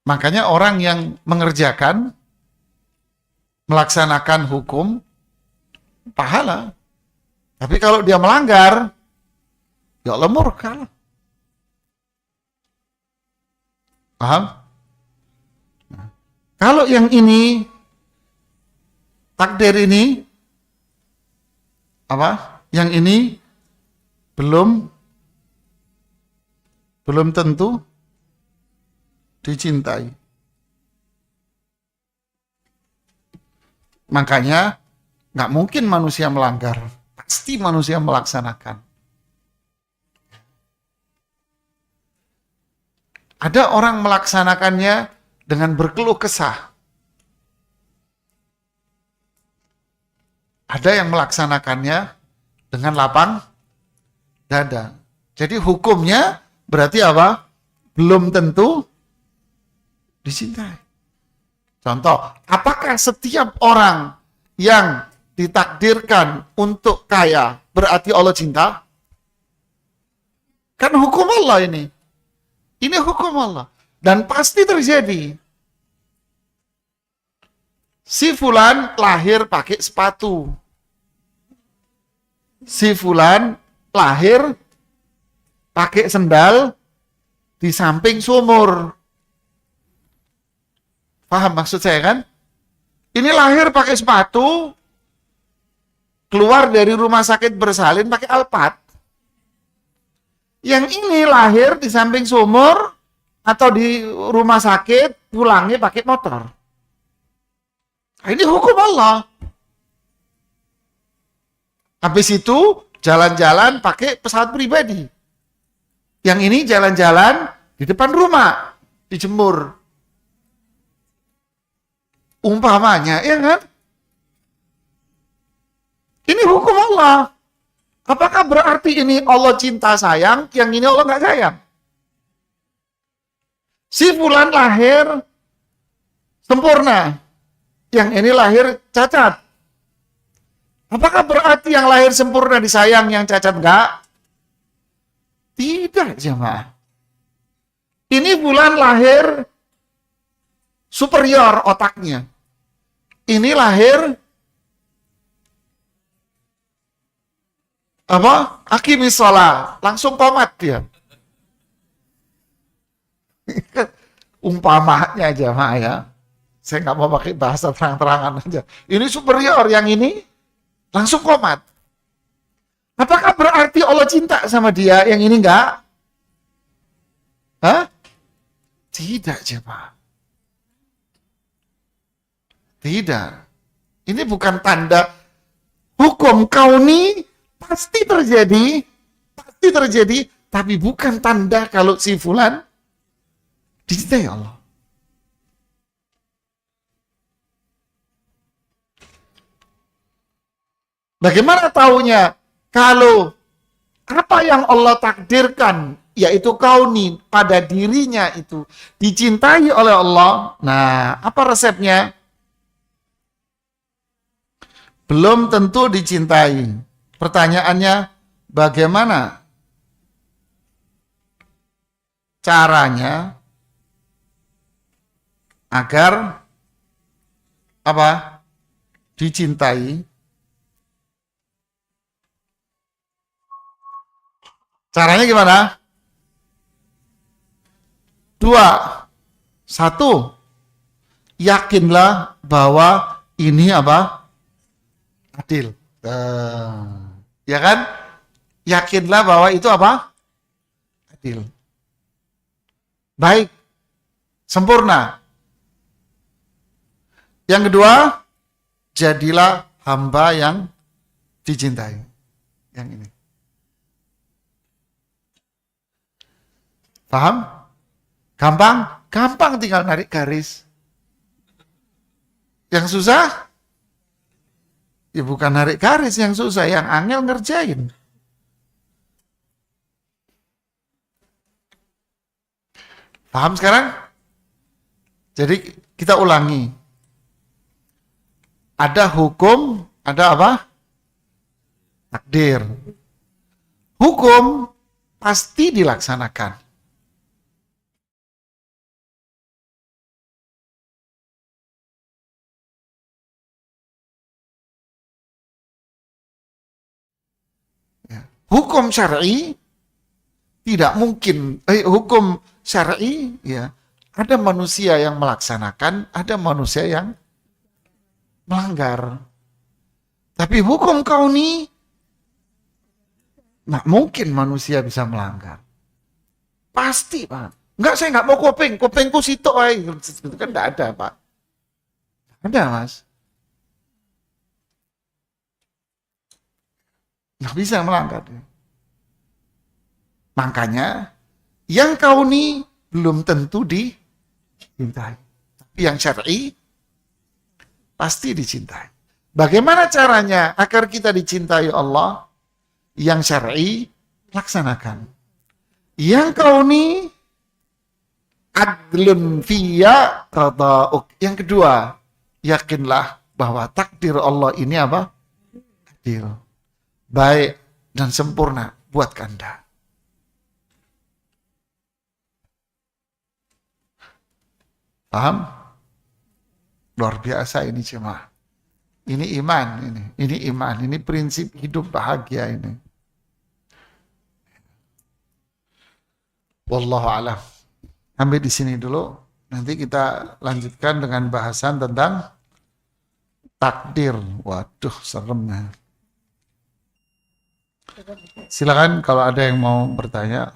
Makanya orang yang mengerjakan, melaksanakan hukum, pahala. Tapi kalau dia melanggar, ya Allah murka. Paham? Nah, kalau yang ini, takdir ini, apa? Yang ini belum tentu dicintai. Makanya nggak mungkin manusia melanggar. Pasti manusia melaksanakan. Ada orang melaksanakannya dengan berkeluh kesah. Ada yang melaksanakannya dengan lapang dada. Jadi hukumnya berarti apa? Belum tentu dicintai. Contoh, apakah setiap orang yang ditakdirkan untuk kaya berarti Allah cinta? Kan hukum Allah ini. Ini hukum Allah. Dan pasti terjadi. Si fulan lahir pakai sepatu. Si fulan lahir pakai sendal di samping sumur. Paham maksud saya kan? Ini lahir pakai sepatu, keluar dari rumah sakit bersalin pakai Alphard. Yang ini lahir di samping sumur atau di rumah sakit, pulangnya pakai motor. Nah, ini hukum Allah. Habis itu jalan-jalan pakai pesawat pribadi. Yang ini jalan-jalan di depan rumah, dijemur. Umpamanya, ya kan? Ini hukum Allah. Apakah berarti ini Allah cinta sayang, yang ini Allah nggak sayang? Si fulan lahir sempurna, yang ini lahir cacat. Apakah berarti yang lahir sempurna disayang, yang cacat enggak? Tidak, jemaah. Ini fulan lahir superior otaknya. Ini lahir apa? Aqimis shalah, langsung komat dia. Umpamanya aja, Mak, ya. Saya nggak mau pakai bahasa terang-terangan aja. Ini superior, yang ini langsung komat. Apakah berarti Allah cinta sama dia, yang ini enggak? Hah? Tidak, jemaah. Tidak. Ini bukan tanda hukum kauni pasti terjadi, tapi bukan tanda kalau si fulan dicintai Allah. Bagaimana taunya? Kalau apa yang Allah takdirkan, yaitu kauni pada dirinya itu dicintai oleh Allah. Nah, apa resepnya? Belum tentu dicintai. Pertanyaannya, bagaimana caranya agar apa? Dicintai. Caranya gimana? 2. 1. Yakinlah bahwa ini apa? Adil. Ya kan? Yakinlah bahwa itu apa? adil. Baik, sempurna. Yang kedua, jadilah hamba yang dicintai. Yang ini. Paham? Gampang? Gampang, tinggal narik garis. Yang susah? Ya bukan narik garis yang susah, yang angel ngerjain. Paham sekarang? Jadi kita ulangi. Ada hukum, ada apa? Takdir. Hukum pasti dilaksanakan. Ya. Hukum syar'i tidak mungkin. Hukum syar'i ya, ada manusia yang melaksanakan, ada manusia yang melanggar. Tapi hukum kauni nggak mungkin manusia bisa melanggar. Pasti, Pak. Enggak, saya nggak mau kopengku situ, itu kan nggak ada, Pak. Ada, Mas. Nggak bisa melanggar. Makanya yang kauni belum tentu dicintai. Tapi yang syar'i pasti dicintai. Bagaimana caranya agar kita dicintai Allah? Yang syar'i laksanakan. Yang kauni adlun fiyya qada'uk. Yang kedua, yakinlah bahwa takdir Allah ini apa? Adil, baik dan sempurna buat Anda. Paham? Luar biasa ini jemaah. Ini iman, ini iman, ini prinsip hidup bahagia ini. Wallahu a'lam. Sampai di sini dulu. Nanti kita lanjutkan dengan bahasan tentang takdir. Waduh, serem ya. Silakan kalau ada yang mau bertanya.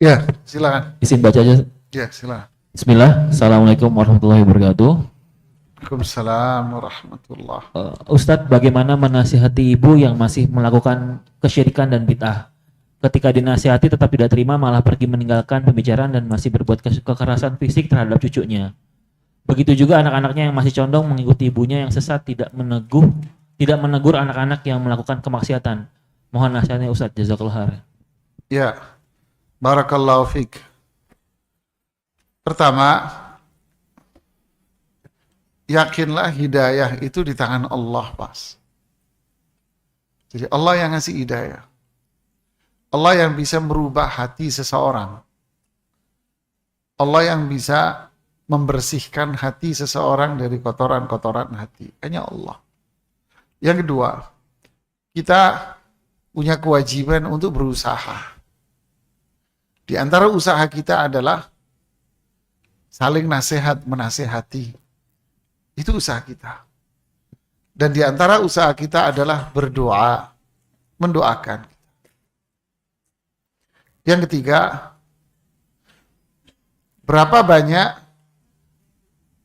Ya, silakan. Izin baca aja. Ya, silakan. Bismillah. Assalamualaikum warahmatullahi wabarakatuh. Waalaikumsalam warahmatullahi. Ustadz, bagaimana menasihati ibu yang masih melakukan kesyirikan dan bid'ah? Ketika dinasihati tetap tidak terima, malah pergi meninggalkan pembicaraan dan masih berbuat kekerasan fisik terhadap cucunya. Begitu juga anak-anaknya yang masih condong mengikuti ibunya yang sesat, tidak menegur anak-anak yang melakukan kemaksiatan. Mohon nasihatnya Ustadz, jazakallahu khair. Ya, barakallahu fiik. Pertama, yakinlah hidayah itu di tangan Allah, Pas. Jadi Allah yang ngasih hidayah. Allah yang bisa merubah hati seseorang. Allah yang bisa membersihkan hati seseorang dari kotoran-kotoran hati. Hanya Allah. Yang kedua, kita punya kewajiban untuk berusaha. Di antara usaha kita adalah saling nasihat menasehati. Itu usaha kita. Dan di antara usaha kita adalah berdoa, mendoakan. Yang ketiga, berapa banyak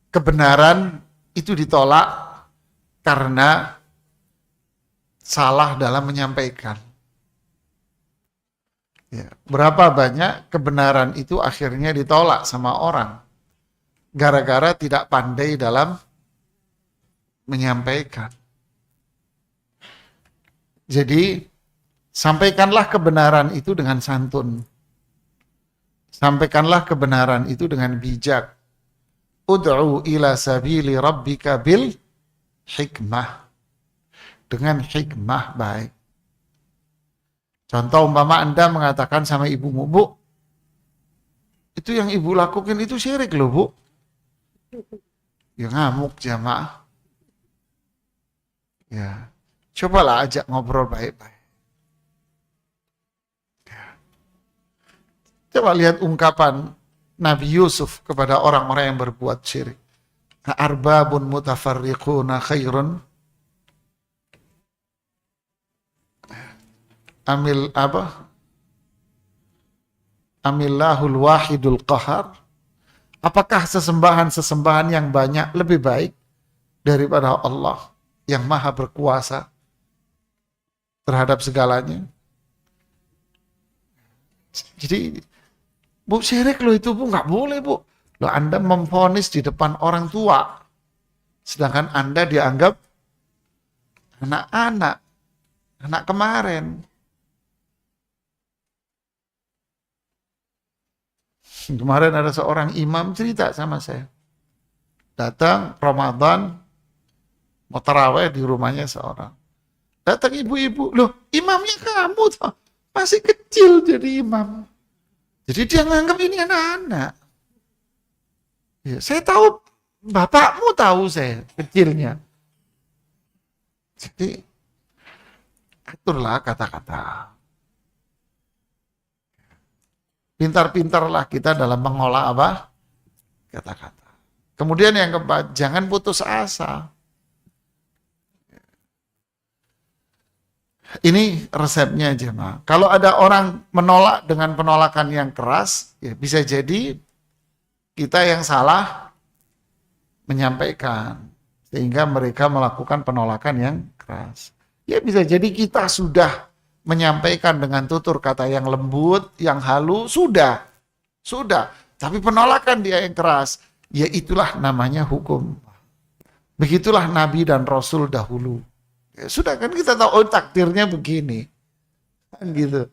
kebenaran itu ditolak karena salah dalam menyampaikan. Ya, berapa banyak kebenaran itu akhirnya ditolak sama orang gara-gara tidak pandai dalam menyampaikan. Jadi sampaikanlah kebenaran itu dengan santun. Sampaikanlah kebenaran itu dengan bijak. Ud'u ila sabili rabbika bil hikmah. Dengan hikmah baik. Contoh umpama Anda mengatakan sama ibumu, Bu, itu yang ibu lakukan itu syirik loh, Bu. Ya ngamuk jamaah. Ya, cobalah ajak ngobrol baik-baik. Ya. Coba lihat ungkapan Nabi Yusuf kepada orang-orang yang berbuat syirik. Arbabun mutafarriquna khairun Amillahul wahidul qahar. Apakah sesembahan-sesembahan yang banyak lebih baik daripada Allah yang maha berkuasa terhadap segalanya? Jadi, Bu, syirik lo itu, Bu, nggak boleh, Bu. Lo Anda memvonis di depan orang tua, sedangkan Anda dianggap anak-anak, anak kemarin. Kemarin ada seorang imam cerita sama saya. Datang Ramadan, mau taraweh di rumahnya seorang. Datang ibu-ibu, loh imamnya kamu toh, masih kecil jadi imam. Jadi dia nganggap ini anak-anak. Ya, saya tahu, bapakmu tahu saya kecilnya. Jadi aturlah kata-kata. Pintar-pintarlah kita dalam mengolah apa? Kata-kata. Kemudian yang keempat, jangan putus asa. Ini resepnya jemaah. Kalau ada orang menolak dengan penolakan yang keras, ya bisa jadi kita yang salah menyampaikan. Sehingga mereka melakukan penolakan yang keras. Ya bisa jadi kita sudah menyampaikan dengan tutur kata yang lembut, yang halus, sudah. Tapi penolakan dia yang keras, ya itulah namanya hukum. Begitulah Nabi dan Rasul dahulu. Ya, sudah kan kita tahu, oh takdirnya begini. Kan gitu.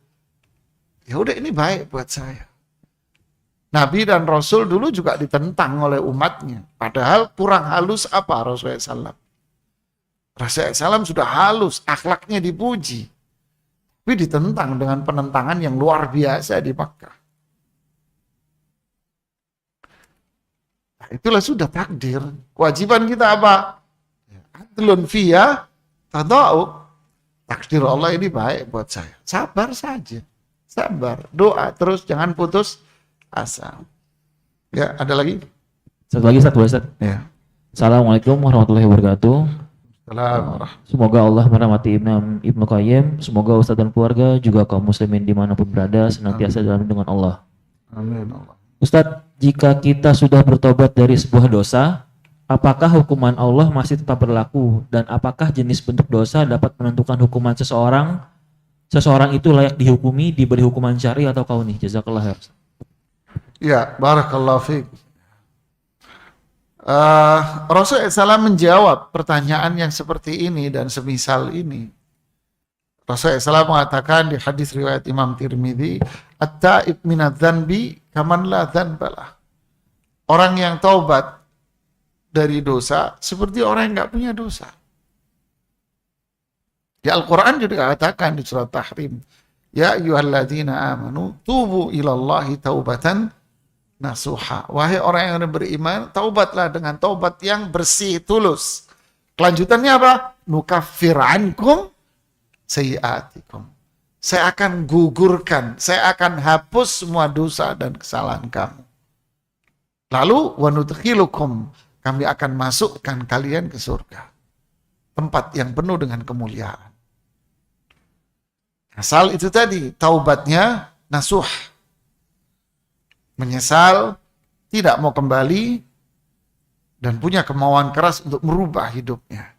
Ya udah ini baik buat saya. Nabi dan Rasul dulu juga ditentang oleh umatnya. Padahal kurang halus apa Rasulullah SAW? Rasulullah SAW sudah halus, akhlaknya dipuji. Tapi ditentang dengan penentangan yang luar biasa di Makkah. Nah, itulah sudah takdir. Kewajiban kita apa? Adlun fiyah tada'u. Takdir Allah ini baik buat saya. Sabar saja. Sabar. Doa terus, jangan putus asa. Ya, ada lagi? Satu lagi, Ustaz. Ya. Assalamualaikum warahmatullahi wabarakatuh. Assalamualaikum. Semoga Allah merahmati Imam Ibnu Qayyim. Semoga Ustaz dan keluarga juga kaum muslimin dimanapun berada senantiasa dalam lindungan Allah. Amin. Ustadz, jika kita sudah bertobat dari sebuah dosa, apakah hukuman Allah masih tetap berlaku? Dan apakah jenis bentuk dosa dapat menentukan hukuman seseorang? Seseorang itu layak dihukumi, diberi hukuman syar'i atau kauni? Jazakallah khair. Ya, barakallahu fiik. Rasulullah SAW menjawab pertanyaan yang seperti ini dan semisal ini. Rasulullah SAW mengatakan di hadis riwayat Imam Tirmidzi, at-ta'ib minadz-dzanbi kaman la dzanbalah. Orang yang taubat dari dosa seperti orang yang nggak punya dosa. Di Al-Quran juga katakan di surat Tahrim, ya ayyuhalladzina amanu tubu ilallahi taubatan nasuha. Wahai orang yang beriman, taubatlah dengan taubat yang bersih, tulus. Kelanjutannya apa? Nukaffir ankum sayyi'atikum. Saya akan gugurkan, saya akan hapus semua dosa dan kesalahan kamu. Lalu wa nudkhilukum, kami akan masukkan kalian ke surga. Tempat yang penuh dengan kemuliaan. Asal itu tadi, taubatnya nasuh. Menyesal, tidak mau kembali, dan punya kemauan keras untuk merubah hidupnya.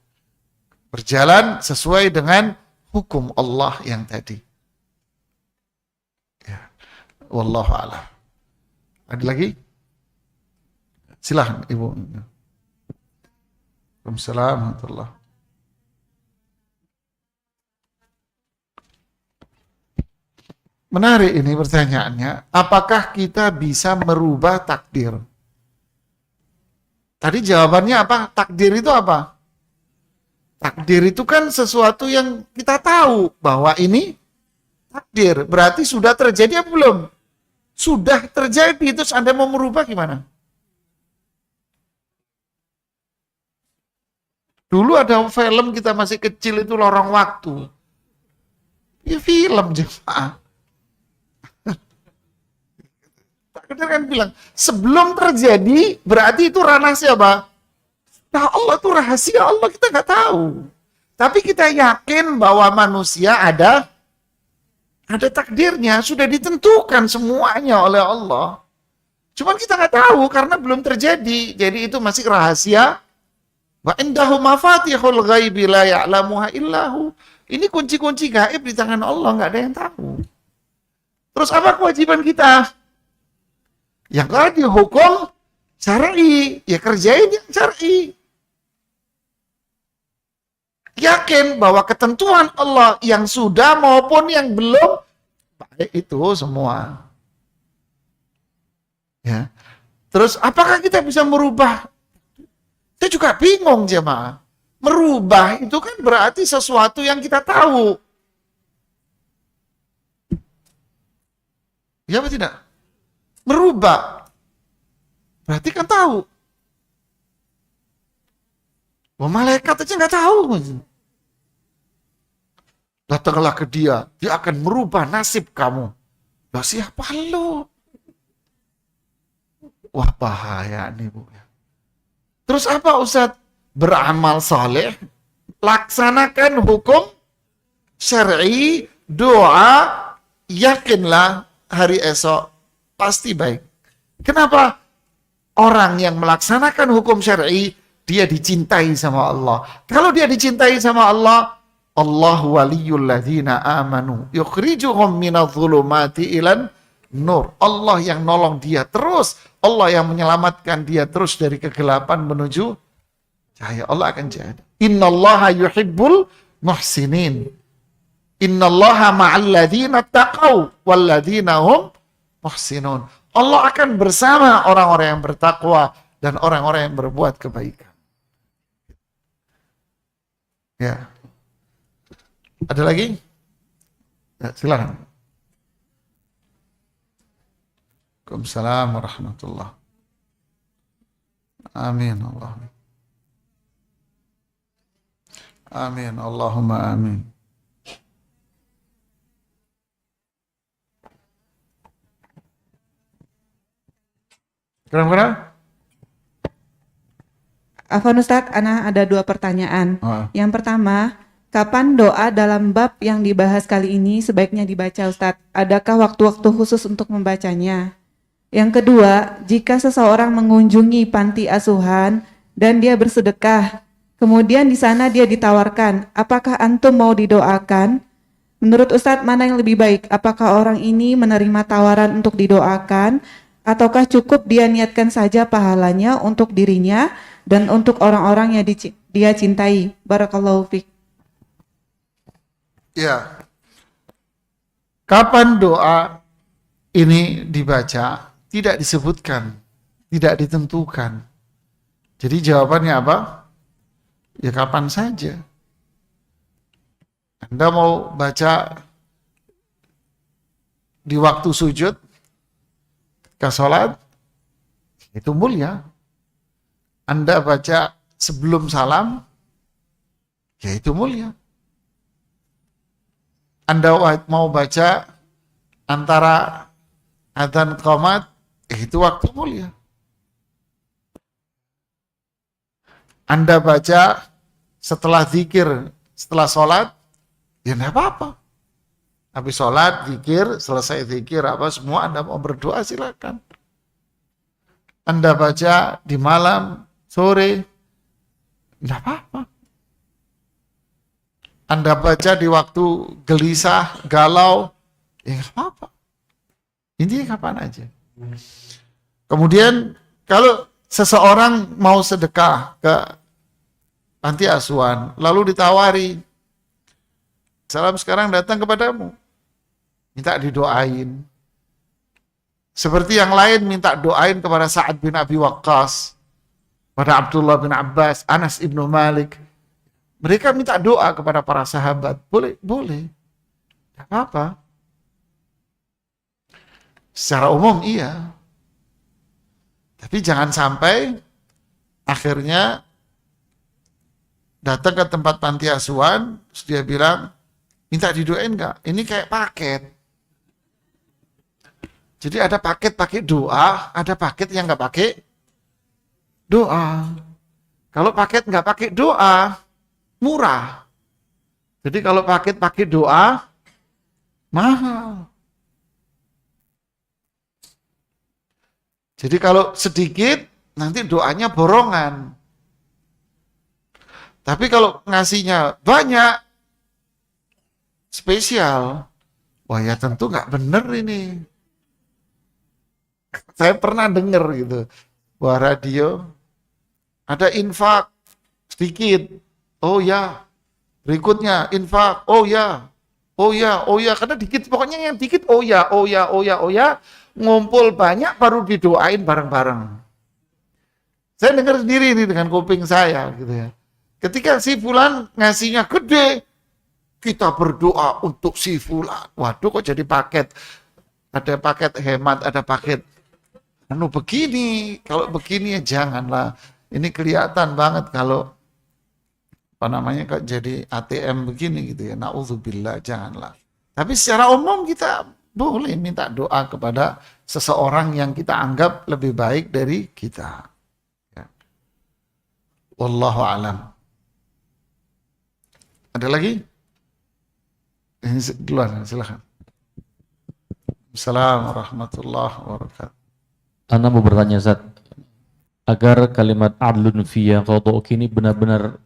Berjalan sesuai dengan hukum Allah yang tadi. Ya. Wallahu a'lam. Ada lagi? Silahkan Ibu. Waalaikumsalam warahmatullahi. Menarik ini pertanyaannya. Apakah kita bisa merubah takdir? Tadi jawabannya apa? Takdir itu apa? Takdir itu kan sesuatu yang kita tahu bahwa ini takdir. Berarti sudah terjadi apa belum? Sudah terjadi, terus Anda mau merubah gimana? Dulu ada film kita masih kecil itu Lorong Waktu. Ya film jemaah. Takdir kan bilang, sebelum terjadi berarti itu ranah siapa? Nah Allah itu rahasia Allah, kita nggak tahu. Tapi kita yakin bahwa manusia ada takdirnya, sudah ditentukan semuanya oleh Allah. Cuman kita nggak tahu karena belum terjadi. Jadi itu masih rahasia. Wa indahu mafatihul ghaibi la ya'lamuha illahu. Ini kunci-kunci gaib di tangan Allah, nggak ada yang tahu. Terus apa kewajiban kita? Yang tadi hukum syar'i, ya kerjain yang syar'i. Yakin bahwa ketentuan Allah yang sudah maupun yang belum, baik itu semua. Ya. Terus apakah kita bisa merubah? Saya juga bingung jemaah. Merubah itu kan berarti sesuatu yang kita tahu. Ya apa tidak? Merubah. Berarti kan tahu. Wah, malaikat aja nggak tahu. Datanglah ke dia akan merubah nasib kamu. Lah siapa lo? Wah bahaya nih Bu. Terus apa Ustadz? Beramal saleh, laksanakan hukum syar'i, doa, yakinlah hari esok pasti baik. Kenapa? Orang yang melaksanakan hukum syar'i, dia dicintai sama Allah. Kalau dia dicintai sama Allah, Allah waliyul ladzina amanu yukhrijuhum minadh-dhulumati ilan nur. Allah yang nolong dia terus. Allah yang menyelamatkan dia terus dari kegelapan menuju cahaya. Allah akan jadi. Innallaha yuhibbul muhsinin. Innallaha ma'al ladzina taqaw wal ladzina hum muhsinun. Allah akan bersama orang-orang yang bertakwa dan orang-orang yang berbuat kebaikan. Ya. Ada lagi? Ya, silakan. Waalaikumsalam warahmatullahi. Amin Allah. Amin Allahumma amin. Kenapa? Afwan Ustadz, Ana ada 2 pertanyaan. Oh. Yang pertama, kapan doa dalam bab yang dibahas kali ini sebaiknya dibaca Ustadz? Adakah waktu-waktu khusus untuk membacanya? Yang kedua, jika seseorang mengunjungi panti asuhan dan dia bersedekah, kemudian di sana dia ditawarkan, apakah antum mau didoakan? Menurut Ustadz, mana yang lebih baik? Apakah orang ini menerima tawaran untuk didoakan, ataukah cukup dia niatkan saja pahalanya untuk dirinya dan untuk orang-orang yang dia cintai? Barakallahu fiik. Ya. Kapan doa ini dibaca? Tidak disebutkan, tidak ditentukan. Jadi jawabannya apa? Ya kapan saja. Anda mau baca di waktu sujud, ke sholat, itu mulia. Anda baca sebelum salam, ya itu mulia. Anda mau baca antara adzan qomat, itu waktu mulia. Anda baca setelah zikir, setelah sholat, ya enggak apa-apa. Habis sholat, zikir, selesai zikir, apa semua Anda mau berdoa silakan. Anda baca di malam, sore, enggak apa-apa. Anda baca di waktu gelisah, galau, ya enggak apa-apa. Intinya kapan aja. Kemudian kalau seseorang mau sedekah ke panti asuhan, lalu ditawari, salam sekarang datang kepadamu. minta didoain. Seperti yang lain minta doain kepada Sa'ad bin Abi Waqqas, pada Abdullah bin Abbas, Anas ibnu Malik. Mereka minta doa kepada para sahabat. Boleh, boleh. Tidak apa-apa. Secara umum iya. Tapi jangan sampai akhirnya datang ke tempat panti asuhan, terus dia bilang, minta didoain nggak? Ini kayak paket. Jadi ada paket pakai doa, ada paket yang nggak pakai doa. Kalau paket nggak pakai doa, murah. Jadi kalau paket pakai doa, mahal. Jadi kalau sedikit, nanti doanya borongan. Tapi kalau ngasihnya banyak, spesial, wah ya tentu nggak bener ini. Saya pernah dengar gitu, wah radio, ada infak sedikit, oh ya, berikutnya infak, oh ya, oh ya, oh ya, karena dikit, pokoknya yang dikit, oh ya, oh ya, oh ya, oh ya, ngumpul banyak baru didoain bareng-bareng. Saya dengar sendiri ini dengan kuping saya gitu ya. Ketika si fulan ngasihnya gede, kita berdoa untuk si fulan. Waduh kok jadi paket. Ada paket hemat, ada paket begini. Kalau begini ya janganlah. Ini kelihatan banget kalau apa namanya kok jadi ATM begini gitu ya. Nauzubillah, janganlah. Tapi secara umum kita boleh minta doa kepada seseorang yang kita anggap lebih baik dari kita. Ya. Wallahu a'lam. Ada lagi? Ini duluan, silakan. Assalamualaikum warahmatullahi wabarakatuh. Anda mau bertanya, Zat, agar kalimat adlun fiyya qada'uk ini benar-benar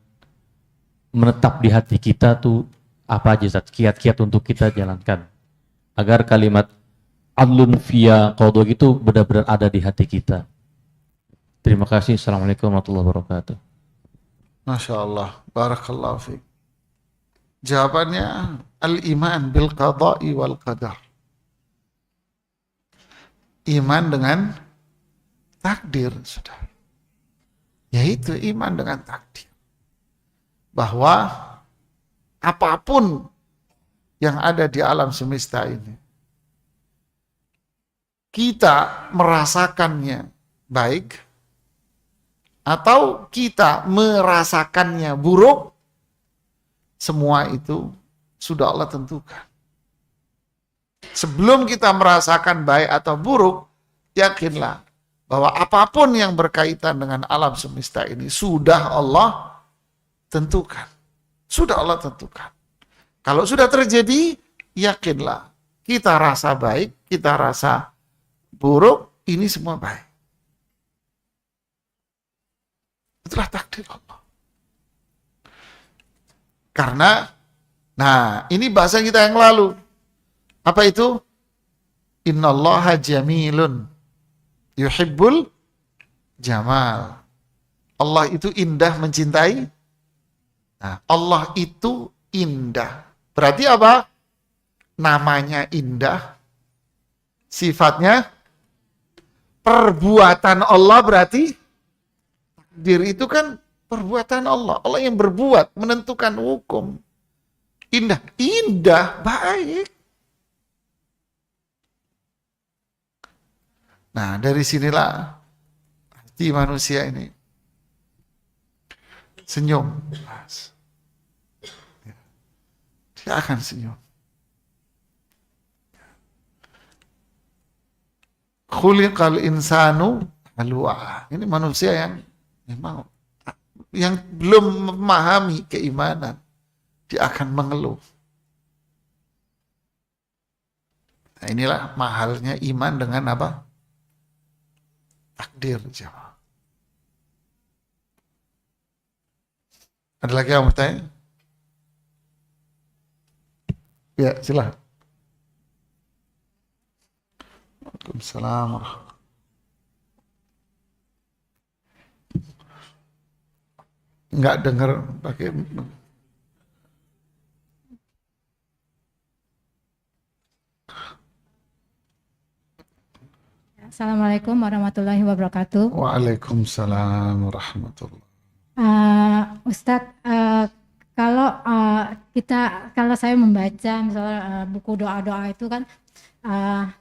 menetap di hati kita tuh apa aja, Zat, kiat-kiat untuk kita jalankan agar kalimat adlun fiyya qada'uk itu benar-benar ada di hati kita. Terima kasih. Assalamualaikum warahmatullahi wabarakatuh. Masya Allah, barakallahu fiik. Jawabannya al-iman bil qada'i wal qadar. Iman dengan takdir, sudah. Yaitu iman dengan takdir. Bahwa apapun yang ada di alam semesta ini, kita merasakannya baik atau kita merasakannya buruk, semua itu sudah Allah tentukan. Sebelum kita merasakan baik atau buruk, yakinlah bahwa apapun yang berkaitan dengan alam semesta ini sudah Allah tentukan. Sudah Allah tentukan. Kalau sudah terjadi, yakinlah kita rasa baik, kita rasa buruk, ini semua baik. Itulah takdir Allah. Karena, nah ini bahasa kita yang lalu. Apa itu? Innallaha jamilun yuhibbul jamal. Allah itu indah mencintai. Nah, Allah itu indah. Berarti apa? Namanya indah. Sifatnya perbuatan Allah berarti takdir itu kan perbuatan Allah. Allah yang berbuat, menentukan hukum. Indah, indah, baik. Nah, dari sinilah hati manusia ini senyum. Dia akan senyum. Khuliqal insanu halwa. Ini manusia yang memang yang belum memahami keimanan, dia akan mengeluh. Nah, inilah mahalnya iman dengan apa? Takdir. Jawab. Ada lagi yang bertanya? Ya, silakan. Waalaikumsalam warahmatullahi wabarakatuh. Enggak dengar pakai Assalamualaikum warahmatullahi wabarakatuh. Waalaikumsalam warahmatullahi. Ustadz, kalau saya membaca misalnya buku doa-doa itu kan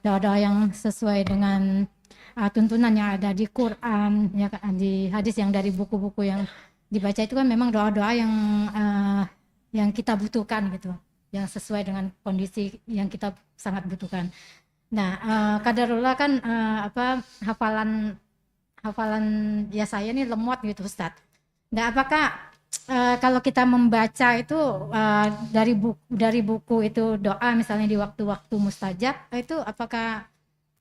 doa-doa yang sesuai dengan tuntunan yang ada di Quran, ya kan, di hadis yang dari buku-buku yang dibaca itu kan memang doa-doa yang kita butuhkan gitu, yang sesuai dengan kondisi yang kita sangat butuhkan. Nah, kadarullah kan hafalan ya saya ini lemot gitu Ustadz. Nah, apakah kalau kita membaca itu dari buku itu doa misalnya di waktu-waktu mustajab itu apakah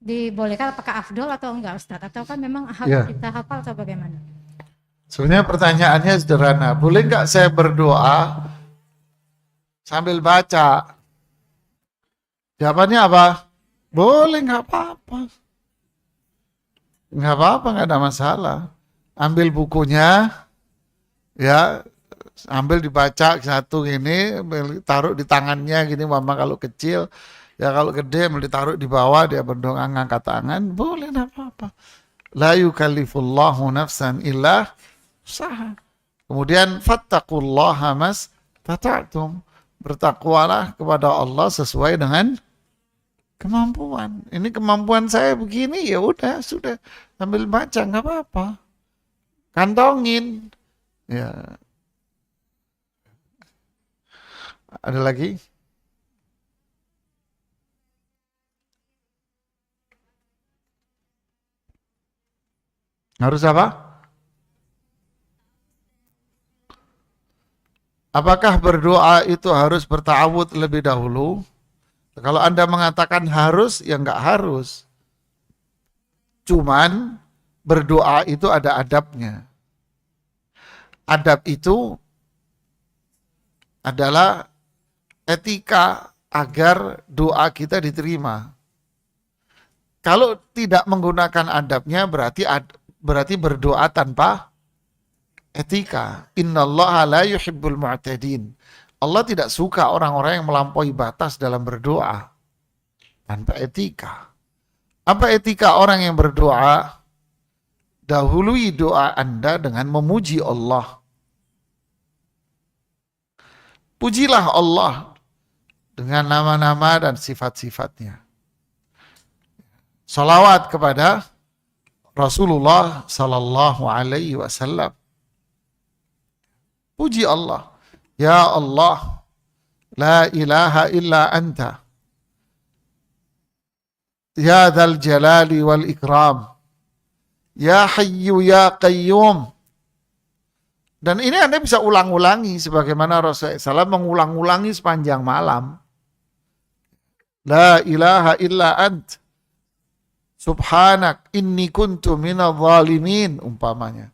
dibolehkan, apakah afdol atau enggak Ustadz, atau kan memang harus kita hafal atau bagaimana? Sebenarnya pertanyaannya sederhana. Boleh nggak saya berdoa sambil baca? Jawabannya apa? Boleh, nggak apa-apa. Nggak apa-apa, nggak ada masalah. Ambil bukunya, ya, ambil dibaca satu gini, taruh di tangannya gini, mama kalau kecil, ya kalau gede ditaruh di bawah, dia berdoa ngangkat tangan, boleh, nggak apa-apa. La yukallifullahu nafsan illa usaha. Kemudian fattaqullaha mastata'tum. Bertakwalah kepada Allah sesuai dengan kemampuan. Ini kemampuan saya begini, ya udah, sudah, sambil baca nggak apa-apa. Kantongin. Ya. Ada lagi? Harus apa? Apakah berdoa itu harus berta'awud lebih dahulu? Kalau Anda mengatakan harus, ya enggak harus. Cuman berdoa itu ada adabnya. Adab itu adalah etika agar doa kita diterima. Kalau tidak menggunakan adabnya berarti berdoa tanpa etika. Innallaha la yuhibbul mu'tadin. Allah tidak suka orang-orang yang melampaui batas dalam berdoa tanpa etika. Apa etika orang yang berdoa? Dahului doa Anda dengan memuji Allah. Pujilah Allah dengan nama-nama dan sifat-sifatnya. Salawat kepada Rasulullah sallallahu alaihi wasallam. Puji Allah. Ya Allah, la ilaha illa anta. Ya dzal jalali wal ikram. Ya hayyu ya qayyum. Dan ini Anda bisa ulang-ulangi sebagaimana Rasulullah SAW mengulang-ulangi sepanjang malam. La ilaha illa ant. Subhanak inni kuntu minadh dhalimin umpamanya.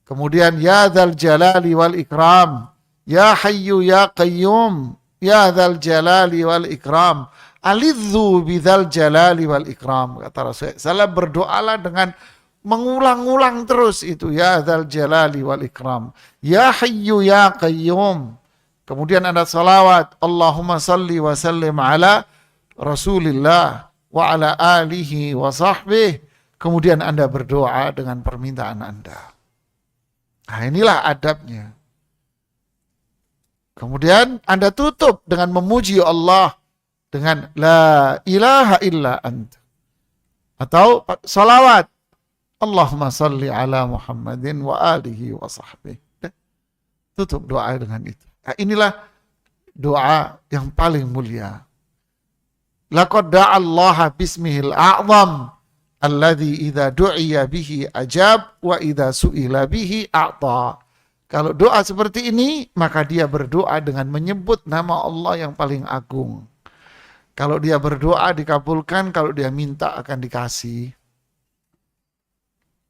Kemudian ya dzal jalali wal ikram. Ya hayyu ya qayyum. Ya dzal jalali wal ikram. Alidzu bidzal jalali wal ikram. Kata Rasulullah SAW, berdoalah dengan mengulang-ulang terus itu. Ya dzal jalali wal ikram. Ya hayyu ya qayyum. Kemudian ada salawat. Allahumma salli wa sallim ala Rasulillah wa ala alihi wa sahbihi. Kemudian Anda berdoa dengan permintaan Anda. Nah, inilah adabnya. Kemudian Anda tutup dengan memuji Allah dengan la ilaha illa anta. Atau salawat. Allahumma salli ala Muhammadin wa alihi wa sahbihi. Tutup doa dengan itu. Nah, inilah doa yang paling mulia. Laqad da'allaha bismihil a'zam alladhi idza du'iya bihi ajab wa idza su'ila bihi a'ta. Kalau doa seperti ini, maka dia berdoa dengan menyebut nama Allah yang paling agung. Kalau dia berdoa dikabulkan, kalau dia minta akan dikasih.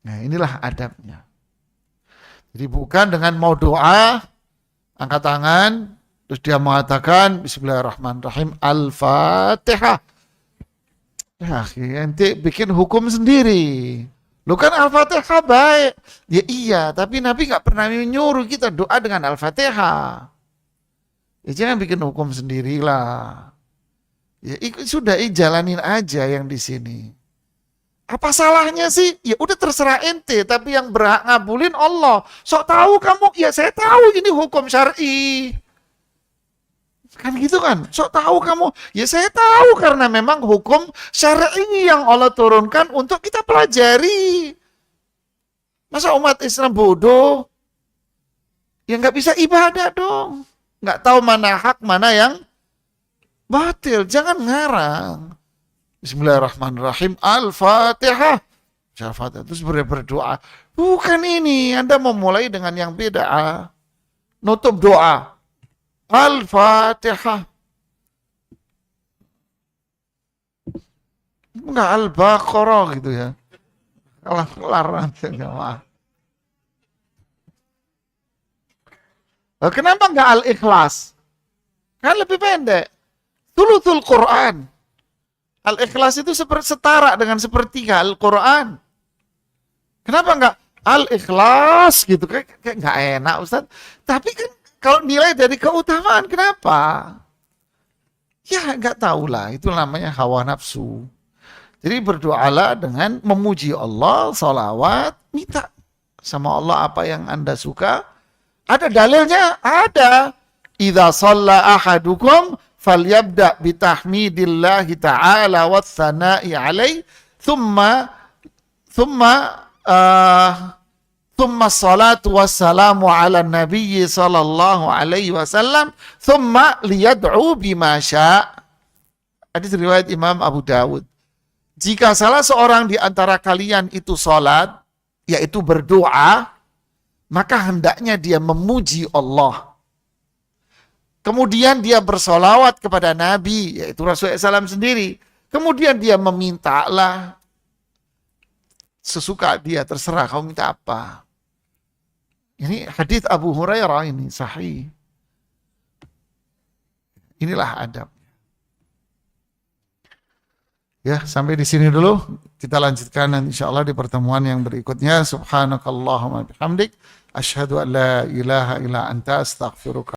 Nah, inilah adabnya. Jadi bukan dengan mau doa, angkat tangan, terus dia mengatakan Bismillahirrahmanirrahim, Al-Fatihah. Ya, nanti bikin hukum sendiri. Lu kan Al-Fatihah baik. Ya iya, tapi Nabi gak pernah menyuruh kita doa dengan Al-Fatihah. Ya jangan bikin hukum sendirilah. Ya sudah jalanin aja yang di sini. Apa salahnya sih? Ya udah terserah ente, tapi yang berhak ngabulin Allah. Sok tahu kamu? Ya saya tahu ini hukum syar'i. Kan gitu kan? Sok tahu kamu? Ya saya tahu karena memang hukum syar'i yang Allah turunkan untuk kita pelajari. Masa umat Islam bodoh? Ya nggak bisa ibadah dong. Nggak tahu mana hak, mana yang batil. Jangan ngarang. Bismillahirrahmanirrahim. Al-Fatihah. Al-Fatihah. Terus berdoa. Bukan ini. Anda memulai dengan yang beda. Nutup doa. Al-Fatihah. Enggak Al-Baqarah gitu ya. Kelar nanti. Maaf. Kenapa enggak Al-Ikhlas? Kan lebih pendek. Thuluthul Quran. Al-Ikhlas itu setara dengan sepertiga Al-Quran. Kenapa enggak Al-Ikhlas gitu? Kayak enggak enak Ustaz. Tapi kan kalau nilai dari keutamaan, kenapa? Ya enggak tahulah, itu namanya hawa nafsu. Jadi berdoalah dengan memuji Allah, salawat, minta sama Allah apa yang Anda suka. Ada dalilnya? Ada. Idza shalla ahadukum falyabda bitahmidillahi ta'ala wa tsana'i alaihi thumma salatu wassalamu ala nabiyyi sallallahu alaihi wasallam thumma liyad'u bima sya'. Hadis riwayat Imam Abu Dawud. Jika salah seorang di antara kalian itu salat, yaitu berdoa, maka hendaknya dia memuji Allah. Kemudian dia bersolawat kepada Nabi, yaitu Rasulullah SAW sendiri. Kemudian dia memintalah sesuka dia, terserah kau minta apa. Ini hadis Abu Hurairah ini sahih. Inilah adab. Ya, sampai di sini dulu. Kita lanjutkan nanti insyaallah di pertemuan yang berikutnya. Subhanakallahumma bihamdik, asyhadu an la ilaha illa anta, astaghfiruka.